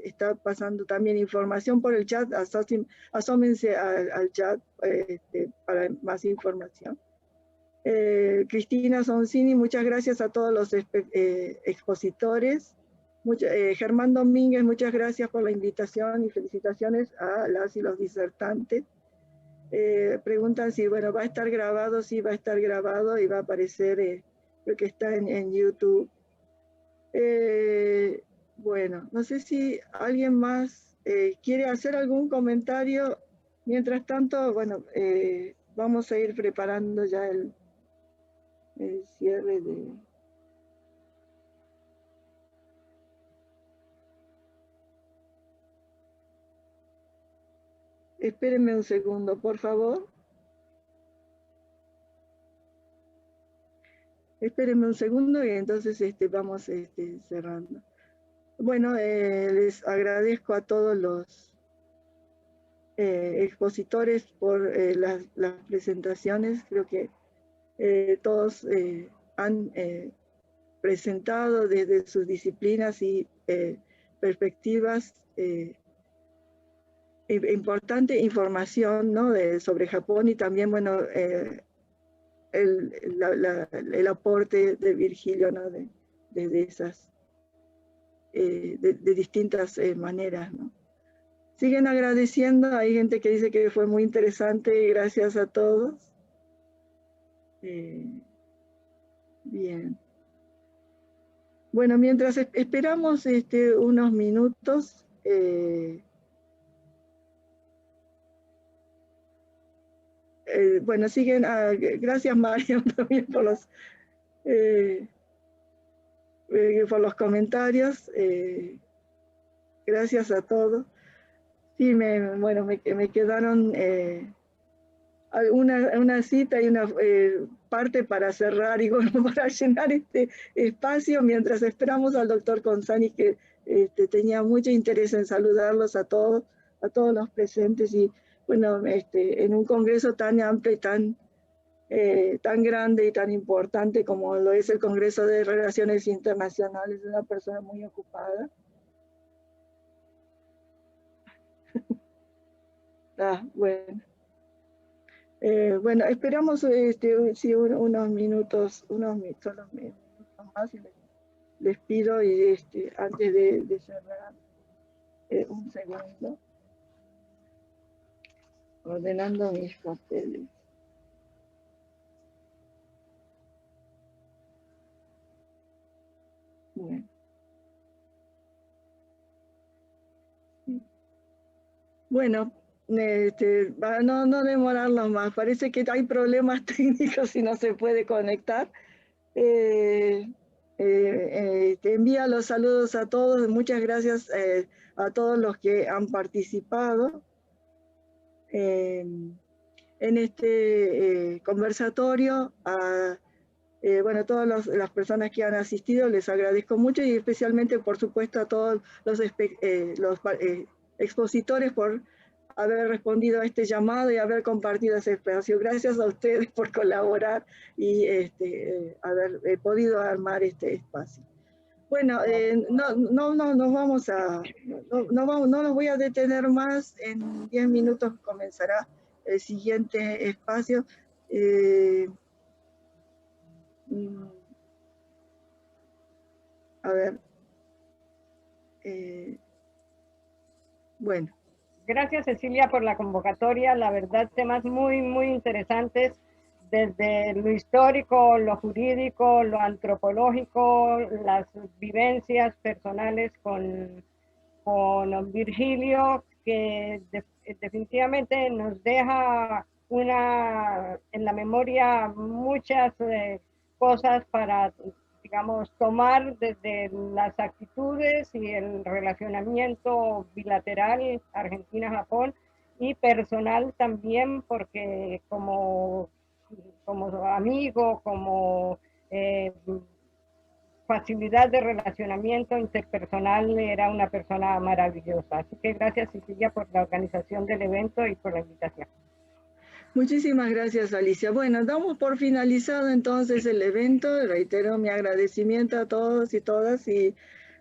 está pasando también información por el chat, asómense al chat para más información. Cristina Soncini, muchas gracias a todos los expositores. Germán Domínguez, muchas gracias por la invitación y felicitaciones a las y los disertantes. Preguntan si, bueno, va a estar grabado, sí va a estar grabado y va a aparecer, creo que está en YouTube. Bueno, no sé si alguien más quiere hacer algún comentario. Mientras tanto, bueno, vamos a ir preparando ya el cierre de... Espérenme un segundo, por favor. Espérenme un segundo y entonces vamos cerrando. Bueno, les agradezco a todos expositores por las presentaciones. Creo que todos han presentado desde sus disciplinas y perspectivas importante información, ¿no? Sobre Japón, y también, bueno, el aporte de Virgilio, ¿no? de esas, de distintas maneras, ¿no? Siguen agradeciendo, hay gente que dice que fue muy interesante, gracias a todos. Bien. Bueno, mientras esperamos unos minutos, bueno, siguen, gracias Mario también por los comentarios, gracias a todos. Sí, bueno, me quedaron una cita y una parte para cerrar y bueno, para llenar este espacio mientras esperamos al doctor Consani, que tenía mucho interés en saludarlos a todos los presentes, y bueno, en un congreso tan amplio y tan grande y tan importante como lo es el Congreso de Relaciones Internacionales, de una persona muy ocupada. Bueno. Bueno, esperamos sí, unos minutos más, y les pido, y antes de cerrar, un segundo, ordenando mis papeles. Bueno. Bueno, no demorarnos más. Parece que hay problemas técnicos y no se puede conectar. Te envía los saludos a todos. Muchas gracias a todos los que han participado en este conversatorio. Bueno, todas las personas que han asistido, les agradezco mucho, y especialmente, por supuesto, a todos los expositores por haber respondido a este llamado y haber compartido ese espacio. Gracias a ustedes por colaborar y haber podido armar este espacio. Bueno, no los voy a detener más. En 10 minutos comenzará el siguiente espacio. A ver. Bueno. Gracias, Cecilia, por la convocatoria. La verdad, temas muy, muy interesantes, desde lo histórico, lo jurídico, lo antropológico, las vivencias personales con Virgilio, que definitivamente nos deja en la memoria muchas cosas para, digamos, tomar desde las actitudes y el relacionamiento bilateral Argentina-Japón, y personal también, porque como amigo, como facilidad de relacionamiento interpersonal, era una persona maravillosa. Así que gracias, Cecilia, por la organización del evento y por la invitación. Muchísimas gracias, Alicia. Bueno, damos por finalizado entonces el evento. Reitero mi agradecimiento a todos y todas, y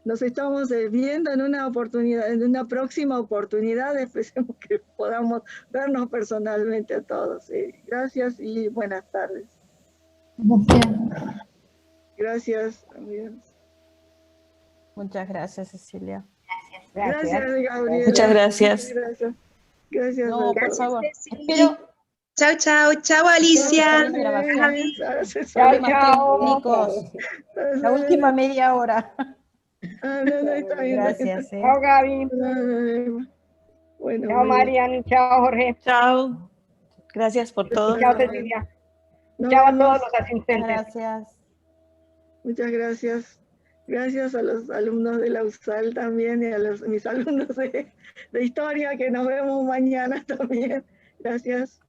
nos estamos viendo en una próxima oportunidad. Esperemos que podamos vernos personalmente a todos. Gracias y buenas tardes. Gracias. Adiós. Muchas gracias, Cecilia. Gracias, Gabriela. Muchas gracias. Gracias. No, por favor. Espero. Chao, Alicia. Chao. La última media hora. Está bien. Gracias. Chao, Gaby. Bueno, chao, Marian. Chao, Jorge. Chao. Gracias por todo. Chao, Cecilia. Chao a todos los asistentes. Gracias. Muchas gracias. Gracias a los alumnos de la USAL también, y a mis alumnos de historia, que nos vemos mañana también. Gracias.